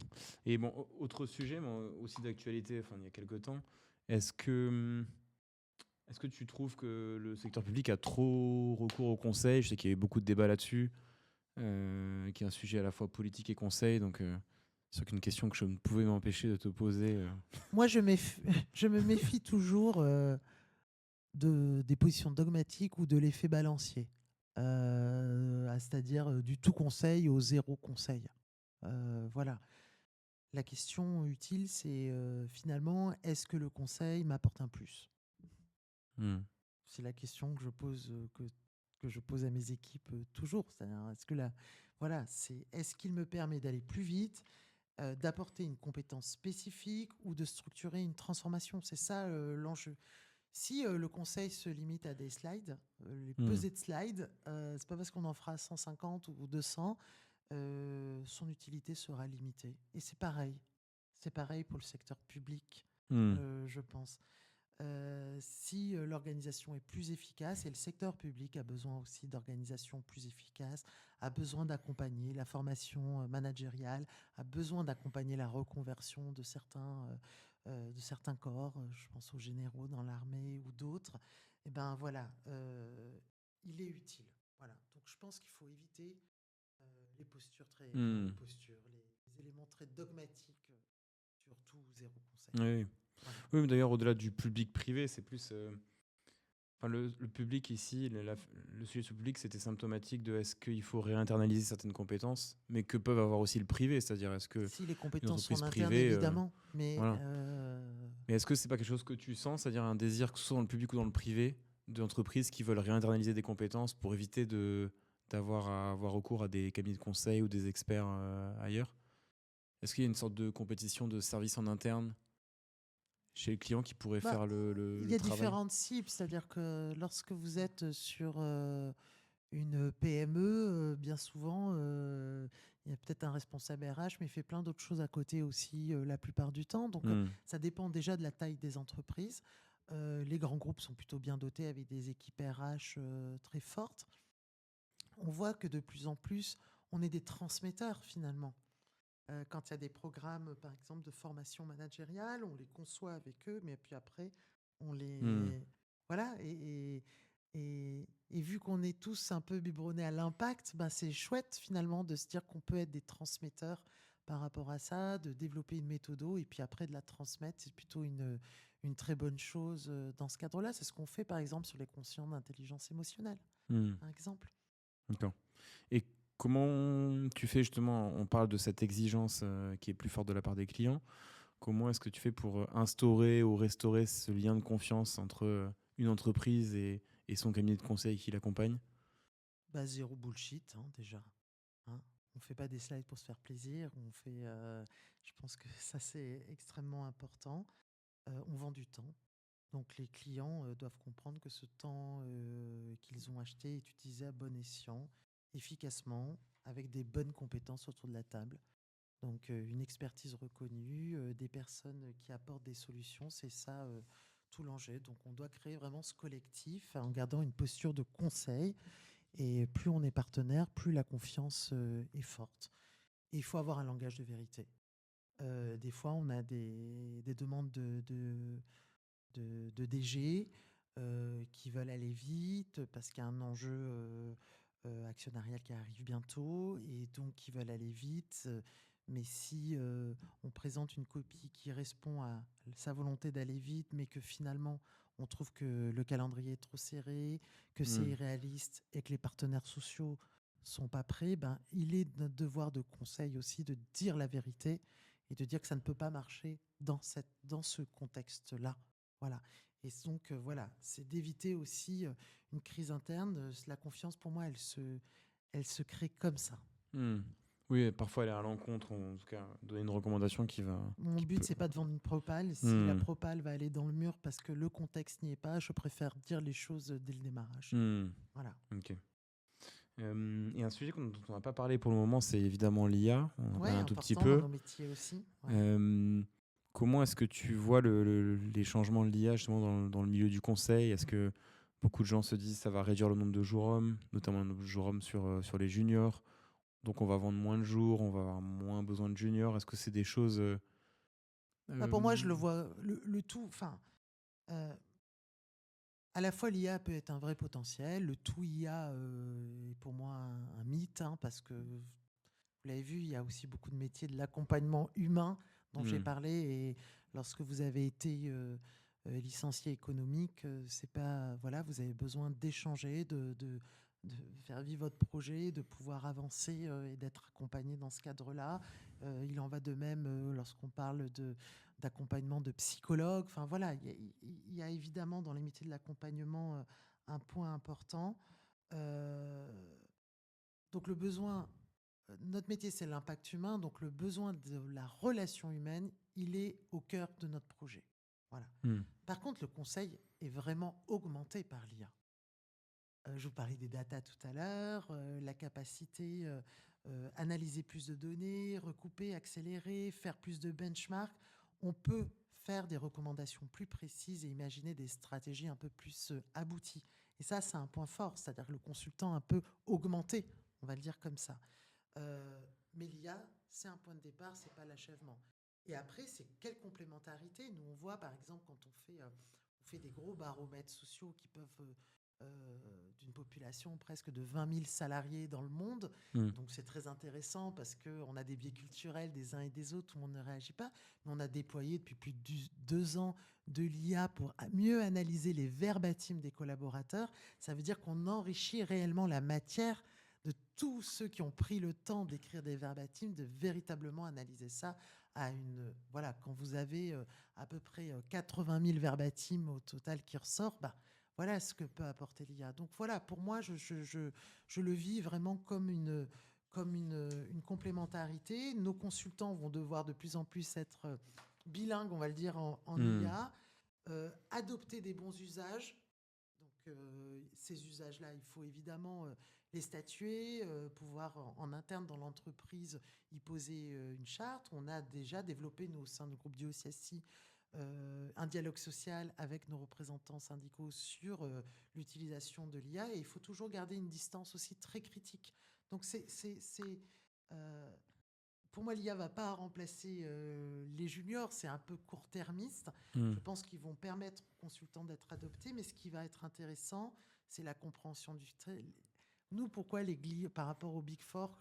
Et bon, autre sujet, mais aussi d'actualité, enfin, il y a quelques temps. Est-ce que, est-ce que tu trouves que le secteur public a trop recours au conseil? Je sais qu'il y a eu beaucoup de débats là-dessus, qui est un sujet à la fois politique et conseil. Donc, c'est sûr qu'une question que je ne pouvais m'empêcher de te poser. Moi, je me méfie toujours des positions dogmatiques ou de l'effet balancier. C'est-à-dire du tout conseil au zéro conseil. Voilà. La question utile, c'est finalement, est-ce que le conseil m'apporte un plus? Hmm. C'est la question que je pose, que je pose à mes équipes toujours. C'est-à-dire, voilà, est-ce qu'il me permet d'aller plus vite, d'apporter une compétence spécifique ou de structurer une transformation? C'est ça l'enjeu. Si le conseil se limite à des slides, les Hmm. pesées de slides, c'est pas parce qu'on en fera 150 ou 200, son utilité sera limitée. Et c'est pareil. C'est pareil pour le secteur public, Hmm. je pense. Si l'organisation est plus efficace, et le secteur public a besoin aussi d'organisation plus efficace, a besoin d'accompagner la formation managériale, a besoin d'accompagner la reconversion de certains corps, je pense aux généraux dans l'armée ou d'autres, et ben voilà, il est utile. Voilà. Donc je pense qu'il faut éviter Hmm. les éléments très dogmatiques, surtout zéro conseil. Oui. Voilà. Oui, mais d'ailleurs, au-delà du public-privé, c'est plus. Enfin, le public ici, le sujet sur le public, c'était symptomatique de est-ce qu'il faut réinternaliser certaines compétences, mais que peuvent avoir aussi le privé, c'est-à-dire est-ce que Si les une compétences sont en entreprise interne, privée, évidemment, mais voilà. Mais est-ce que c'est pas quelque chose que tu sens, c'est-à-dire un désir, que ce soit dans le public ou dans le privé, d'entreprises qui veulent réinternaliser des compétences pour éviter d'avoir à avoir recours à des cabinets de conseil ou des experts ailleurs? Est-ce qu'il y a une sorte de compétition de services en interne chez le client qui pourrait bah, faire il le y a travail? différentes cibles. C'est-à-dire que lorsque vous êtes sur une PME, bien souvent, il y a peut-être un responsable RH, mais il fait plein d'autres choses à côté aussi la plupart du temps. Donc, Hmm. ça dépend déjà de la taille des entreprises. Les grands groupes sont plutôt bien dotés avec des équipes RH très fortes. on voit que de plus en plus, on est des transmetteurs finalement. Quand il y a des programmes, par exemple, de formation managériale, on les conçoit avec eux, mais puis après, on Hmm. les... Voilà, et vu qu'on est tous un peu biberonnés à l'impact, ben c'est chouette finalement de se dire qu'on peut être des transmetteurs par rapport à ça, de développer une méthodo et puis après de la transmettre, c'est plutôt une très bonne chose dans ce cadre-là. C'est ce qu'on fait par exemple sur les conscients d'intelligence émotionnelle, Hmm. par exemple. D'accord. Et comment tu fais justement, on parle de cette exigence qui est plus forte de la part des clients, comment est-ce que tu fais pour instaurer ou restaurer ce lien de confiance entre une entreprise et son cabinet de conseil qui l'accompagne? Bah, zéro bullshit déjà. Hein. On fait pas des slides pour se faire plaisir. Je pense que ça c'est extrêmement important. On vend du temps. Donc les clients doivent comprendre que ce temps qu'ils ont acheté est utilisé à bon escient, efficacement, avec des bonnes compétences autour de la table. Donc une expertise reconnue, des personnes qui apportent des solutions, c'est ça tout l'enjeu. Donc on doit créer vraiment ce collectif en gardant une posture de conseil. Et plus on est partenaire, plus la confiance est forte. Et il faut avoir un langage de vérité. Des fois, on a des demandes de DG qui veulent aller vite parce qu'il y a un enjeu actionnarial qui arrive bientôt et donc qui veulent aller vite. Mais si on présente une copie qui répond à sa volonté d'aller vite, mais que finalement on trouve que le calendrier est trop serré, que c'est Hmm. irréaliste et que les partenaires sociaux sont pas prêts, ben, il est de notre devoir de conseil aussi de dire la vérité et de dire que ça ne peut pas marcher dans ce contexte-là. Voilà. Et donc, voilà, c'est d'éviter aussi une crise interne. La confiance, pour moi, elle se crée comme ça. Hmm. Oui, parfois aller à l'encontre, ou en tout cas donner une recommandation Mon qui but, peut. c'est pas de vendre une propale. Si la Hmm. propale va aller dans le mur parce que le contexte n'y est pas, je préfère dire les choses dès le démarrage. Hmm. Voilà. Ok. Et un sujet dont on n'a pas parlé pour le moment, c'est évidemment l'IA. On en a Ouais, parlé un tout petit important dans peu. nos métiers aussi. Ouais. Comment est-ce que tu vois les changements de l'IA justement dans le milieu du conseil? Est-ce que beaucoup de gens se disent que ça va réduire le nombre de jours hommes, notamment le nombre de jours hommes sur les juniors, donc on va vendre moins de jours, on va avoir moins besoin de juniors. Est-ce que c'est des choses... Bah, pour moi, je le euh, vois le tout. Enfin, euh, à la fois, l'IA peut être un vrai potentiel. Le tout IA est pour moi un mythe, parce que vous l'avez vu, il y a aussi beaucoup de métiers de l'accompagnement humain dont j'ai hmm, parlé. Et lorsque vous avez été licencié économique, c'est pas voilà, vous avez besoin d'échanger, de faire vivre votre projet, de pouvoir avancer et d'être accompagné dans ce cadre-là. Il en va de même lorsqu'on parle d'accompagnement de psychologue. Enfin voilà, il y a évidemment dans les métiers de l'accompagnement un point important. Euh, donc le besoin, notre métier c'est l'impact humain, donc le besoin de la relation humaine, il est au cœur de notre projet. Voilà. hmm, Par contre, le conseil est vraiment augmenté par l'IA. Je vous parlais des data tout à l'heure, la capacité analyser plus de données, recouper, accélérer, faire plus de benchmarks. On peut faire des recommandations plus précises et imaginer des stratégies un peu plus abouties. Et ça, c'est un point fort, c'est-à-dire que le consultant un peu augmenté, on va le dire comme ça. Mais l'IA, c'est un point de départ, c'est pas l'achèvement. Et après, c'est quelle complémentarité. Nous, on voit par exemple quand on fait des gros baromètres sociaux qui peuvent d'une population presque de 20 000 salariés dans le monde. hmm, Donc c'est très intéressant parce qu'on a des biais culturels des uns et des autres, tout le monde ne réagit pas. Mais on a déployé depuis plus de 2 ans de l'IA pour mieux analyser les verbatims des collaborateurs. Ça veut dire qu'on enrichit réellement la matière de tous ceux qui ont pris le temps d'écrire des verbatims, de véritablement analyser ça à une... Voilà, quand vous avez à peu près 80 000 verbatims au total qui ressort, bah, voilà ce que peut apporter l'IA. Donc voilà, pour moi, je le vis vraiment comme une complémentarité. Nos consultants vont devoir de plus en plus être bilingues, on va le dire, en hmm, IA, adopter des bons usages. Donc ces usages-là, il faut évidemment les statuer, pouvoir en interne dans l'entreprise y poser une charte. On a déjà développé, nous, au sein du groupe DIOCSI, un dialogue social avec nos représentants syndicaux sur l'utilisation de l'IA, et il faut toujours garder une distance aussi très critique. Donc euh, pour moi, l'IA ne va pas remplacer les juniors, c'est un peu court-termiste. Je pense qu'ils vont permettre aux consultants d'être adoptés, mais ce qui va être intéressant, c'est la compréhension du trait. Nous, pourquoi par rapport au Big Four,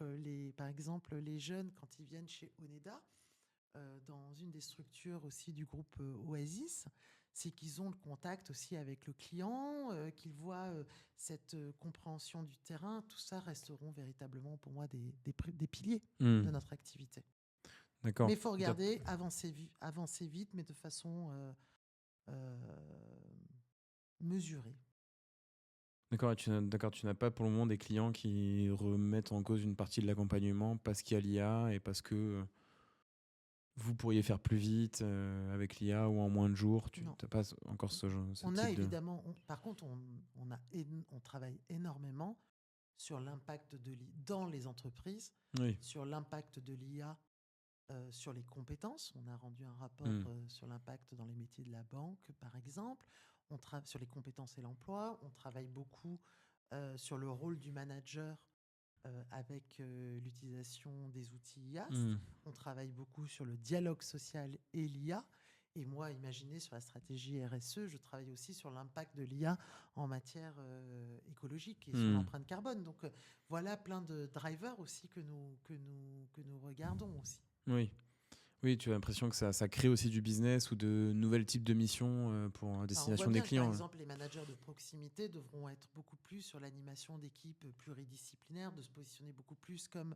par exemple, les jeunes, quand ils viennent chez Oneda, dans une des structures aussi du groupe Oasis, c'est qu'ils ont le contact aussi avec le client, qu'ils voient cette compréhension du terrain. Tout ça resteront véritablement pour moi des piliers de notre activité. D'accord. Mais il faut regarder, avancer vite, mais de façon mesurée. D'accord, tu n'as pas pour le moment des clients qui remettent en cause une partie de l'accompagnement parce qu'il y a l'IA et parce que vous pourriez faire plus vite avec l'IA ou en moins de jours. Tu n'as pas encore ce On type a de... évidemment, par contre, on travaille énormément sur l'impact de l'IA dans les entreprises, sur l'impact de l'IA sur les compétences. On a rendu un rapport sur l'impact dans les métiers de la banque, par exemple. On travaille sur les compétences et l'emploi. On travaille beaucoup sur le rôle du manager avec l'utilisation des outils IA. On travaille beaucoup sur le dialogue social et l'IA. Et moi, imaginez, sur la stratégie RSE, je travaille aussi sur l'impact de l'IA en matière écologique et sur l'empreinte carbone. Donc voilà plein de drivers aussi que nous regardons aussi. Oui, tu as l'impression que ça crée aussi du business ou de nouvelles types de missions pour destination des clients. Par exemple, les managers de proximité devront être beaucoup plus sur l'animation d'équipes pluridisciplinaires, de se positionner beaucoup plus comme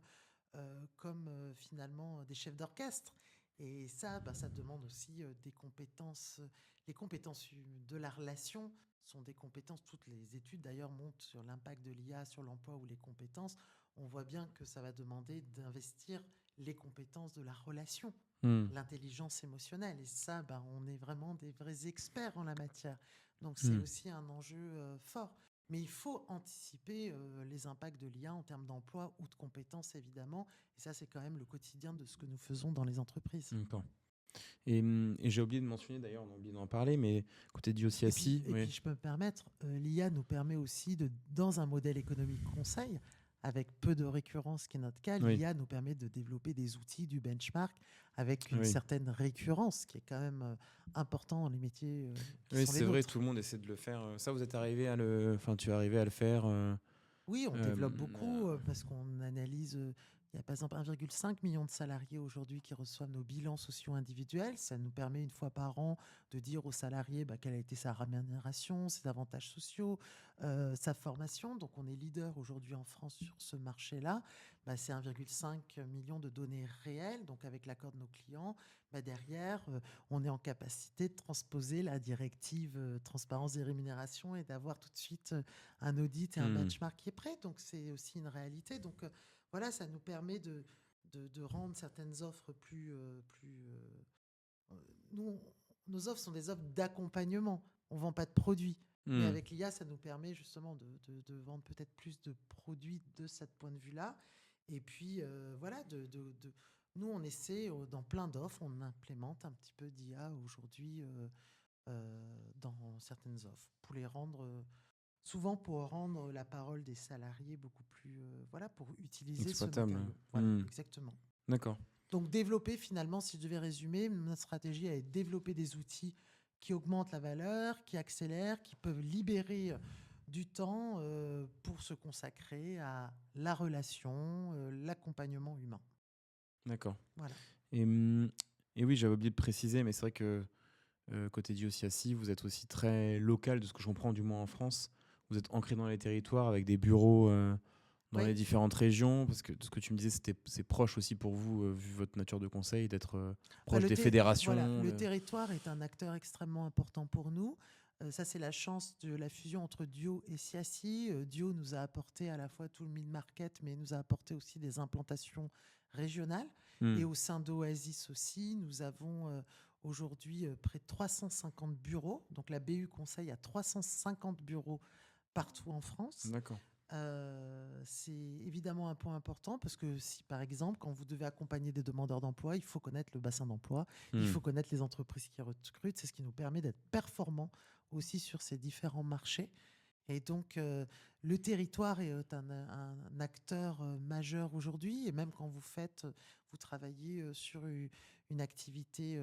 finalement des chefs d'orchestre. Et ça, ça demande aussi des compétences. Les compétences de la relation sont des compétences. Toutes les études d'ailleurs montrent sur l'impact de l'IA sur l'emploi ou les compétences. On voit bien que ça va demander d'investir les compétences de la relation, l'intelligence émotionnelle. Et ça, on est vraiment des vrais experts en la matière. Donc c'est aussi un enjeu fort. Mais il faut anticiper les impacts de l'IA en termes d'emploi ou de compétences, évidemment. Et ça, c'est quand même le quotidien de ce que nous faisons dans les entreprises. Et j'ai oublié de mentionner, d'ailleurs, on a oublié d'en parler, mais côté d'IOCACI... Et puis, je peux me permettre, l'IA nous permet aussi, dans un modèle économique conseil, avec peu de récurrence qui est notre cas, l'IA nous permet de développer des outils, du benchmark, avec une certaine récurrence, qui est quand même important dans les métiers qui sont les c'est vrai, nôtres. tout le monde essaie de le faire. Ça, vous êtes arrivé à tu es arrivé à le faire Oui, on développe beaucoup parce qu'on analyse... il y a par exemple 1,5 million de salariés aujourd'hui qui reçoivent nos bilans sociaux individuels. Ça nous permet une fois par an de dire aux salariés quelle a été sa rémunération, ses avantages sociaux, sa formation. Donc on est leader aujourd'hui en France sur ce marché-là. C'est 1,5 million de données réelles. Donc avec l'accord de nos clients, derrière, on est en capacité de transposer la directive transparence des rémunérations et d'avoir tout de suite un audit et un benchmark qui est prêt. Donc c'est aussi une réalité. Donc voilà, ça nous permet de rendre certaines offres plus... nos offres sont des offres d'accompagnement. On ne vend pas de produits. Mais avec l'IA, ça nous permet justement de vendre peut-être plus de produits de ce point de vue-là. Et puis, voilà, nous, on essaie, dans plein d'offres, on implémente un petit peu d'IA aujourd'hui dans certaines offres pour les rendre... souvent pour rendre la parole des salariés beaucoup plus... pour utiliser ce matériau. Voilà, exactement. D'accord. Donc développer finalement, si je devais résumer, notre stratégie est de développer des outils qui augmentent la valeur, qui accélèrent, qui peuvent libérer du temps pour se consacrer à la relation, l'accompagnement humain. D'accord. Voilà. Et oui, j'avais oublié de préciser, mais c'est vrai que côté d'IOCACI, vous êtes aussi très local, de ce que je comprends, du moins en France. Vous êtes ancré dans les territoires avec des bureaux dans les différentes régions, parce que de ce que tu me disais, c'est proche aussi pour vous, vu votre nature de conseil, d'être proche des fédérations. Voilà, le territoire est un acteur extrêmement important pour nous. Ça, c'est la chance de la fusion entre Dio et CIACI. Dio nous a apporté à la fois tout le mid-market, mais nous a apporté aussi des implantations régionales. Et au sein d'Oasis aussi, nous avons aujourd'hui près de 350 bureaux. Donc la BU Conseil a 350 bureaux partout en France. D'accord. c'est évidemment un point important parce que si, par exemple, quand vous devez accompagner des demandeurs d'emploi, il faut connaître le bassin d'emploi, il faut connaître les entreprises qui recrutent. C'est ce qui nous permet d'être performants aussi sur ces différents marchés. Et donc, le territoire est un acteur majeur aujourd'hui. Et même quand vous travaillez sur une activité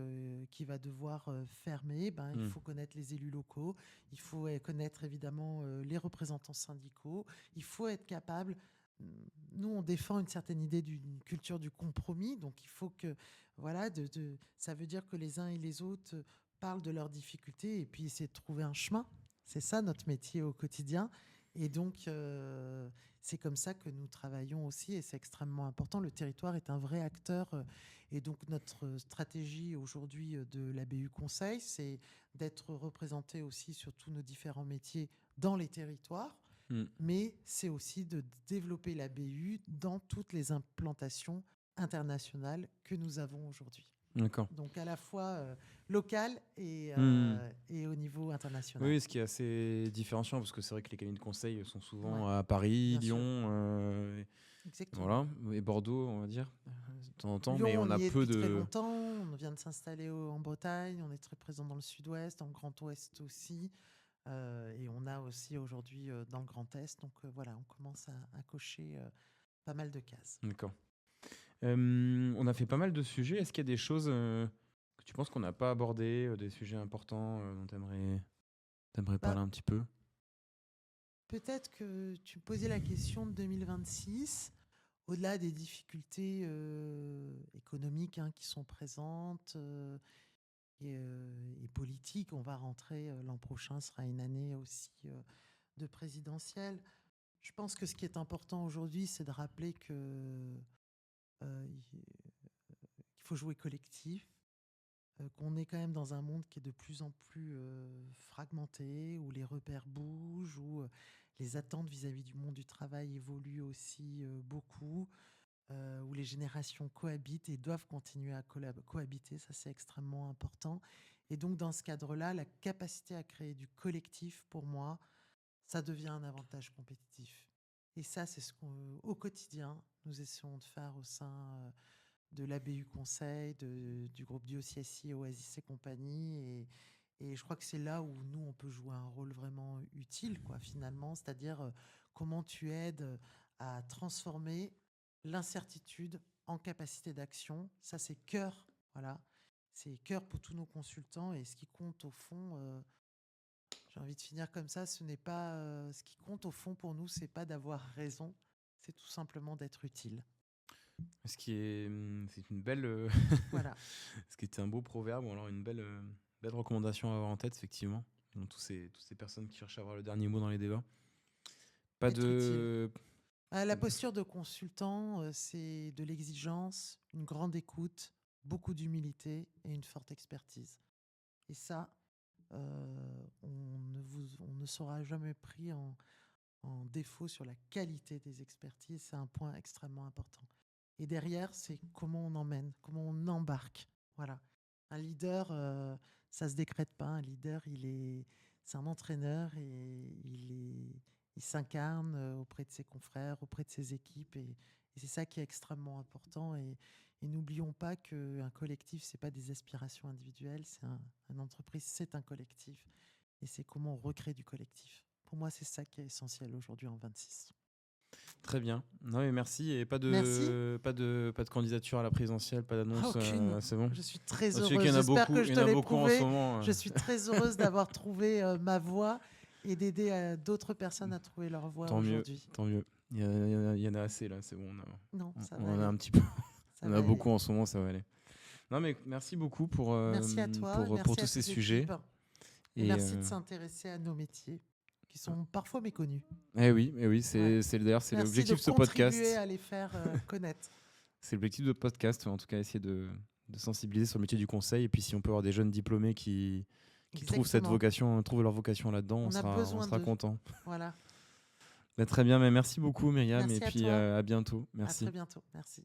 qui va devoir fermer, il faut connaître les élus locaux, il faut connaître évidemment les représentants syndicaux, il faut être capable. Nous, on défend une certaine idée d'une culture du compromis. Donc, il faut que, voilà, ça veut dire que les uns et les autres parlent de leurs difficultés et puis essayer de trouver un chemin. C'est ça notre métier au quotidien. Et donc, c'est comme ça que nous travaillons aussi et c'est extrêmement important. Le territoire est un vrai acteur. Et donc, notre stratégie aujourd'hui de la BU Conseil, c'est d'être représenté aussi sur tous nos différents métiers dans les territoires. Mais c'est aussi de développer la BU dans toutes les implantations internationales que nous avons aujourd'hui. D'accord. Donc à la fois local et au niveau international. Oui, ce qui est assez différenciant, parce que c'est vrai que les cabinets de conseil sont souvent Ouais, à Paris, bien sûr. Lyon, Exactement. voilà, et Bordeaux, on va dire, de temps en temps, Lyon, mais on a y est peu depuis très de... longtemps. On vient de s'installer en Bretagne. On est très présent dans le sud-ouest, dans le Grand Ouest aussi. Et on a aussi aujourd'hui dans le Grand Est. Donc voilà, on commence à cocher pas mal de cases. D'accord. On a fait pas mal de sujets. Est-ce qu'il y a des choses que tu penses qu'on n'a pas abordées, des sujets importants dont tu aimerais parler un petit peu? Peut-être que tu me posais la question de 2026, au-delà des difficultés économiques qui sont présentes et politiques. On va rentrer l'an prochain, sera une année aussi de présidentielle. Je pense que ce qui est important aujourd'hui, c'est de rappeler qu'il faut jouer collectif, qu'on est quand même dans un monde qui est de plus en plus fragmenté, où les repères bougent, où les attentes vis-à-vis du monde du travail évoluent aussi beaucoup, où les générations cohabitent et doivent continuer à cohabiter. Ça, c'est extrêmement important. Et donc, dans ce cadre-là, la capacité à créer du collectif, pour moi, ça devient un avantage compétitif. Et ça, c'est ce qu'au quotidien, nous essayons de faire au sein de l'ABU Conseil, du groupe Diocésie, Oasis et compagnie. Et je crois que c'est là où nous, on peut jouer un rôle vraiment utile, quoi, finalement. C'est-à-dire comment tu aides à transformer l'incertitude en capacité d'action. Ça, c'est cœur, voilà. C'est cœur pour tous nos consultants. Et ce qui compte au fond, j'ai envie de finir comme ça, ce n'est pas ce qui compte au fond pour nous, c'est pas d'avoir raison, c'est tout simplement d'être utile. C'est une belle, Voilà. ce qui était un beau proverbe, ou alors une belle recommandation à avoir en tête, effectivement. Donc, toutes ces personnes qui cherchent à avoir le dernier mot dans les débats. Pas Être de... utile. La posture de consultant, c'est de l'exigence, une grande écoute, beaucoup d'humilité et une forte expertise. Et ça, on ne sera jamais pris en défaut sur la qualité des expertises. C'est un point extrêmement important. Et derrière, c'est comment on emmène, comment on embarque. Voilà. Un leader, ça se décrète pas. Un leader, c'est un entraîneur et il s'incarne auprès de ses confrères, auprès de ses équipes. Et c'est ça qui est extrêmement important. Et n'oublions pas qu'un collectif, c'est pas des aspirations individuelles. Une entreprise, c'est un collectif. Et c'est comment on recrée du collectif. Pour moi, c'est ça qui est essentiel aujourd'hui en 26. Très bien. Non, mais merci. Et Merci. pas de candidature à la présidentielle, pas d'annonce. Aucune. C'est bon. Je suis très Je sais heureuse. qu'il y en a J'espère beaucoup, que je il y te en a l'ai beaucoup en prouvé. ce moment. Je suis très heureuse d'avoir trouvé ma voie et d'aider d'autres personnes à trouver leur voie Tant mieux, aujourd'hui. tant mieux. Il y en a assez là, c'est bon. Non, ça On va en a un aller. petit peu. Ça On en va a aller. beaucoup en ce moment, ça va aller. Non, mais merci beaucoup Merci à toi, pour merci tous à ces toute sujets. l'équipe. Et merci de s'intéresser à nos métiers qui sont parfois méconnus. Oui, d'ailleurs, c'est Merci l'objectif de ce contribuer podcast. à les faire connaître. C'est l'objectif de podcast, en tout cas, essayer de sensibiliser sur le métier du conseil. Et puis, si on peut avoir des jeunes diplômés qui trouvent cette vocation, trouvent leur vocation là-dedans, on sera content. Voilà. Très bien, mais merci beaucoup, Myriam, Merci et à puis toi. à bientôt. À Merci. très bientôt. Merci.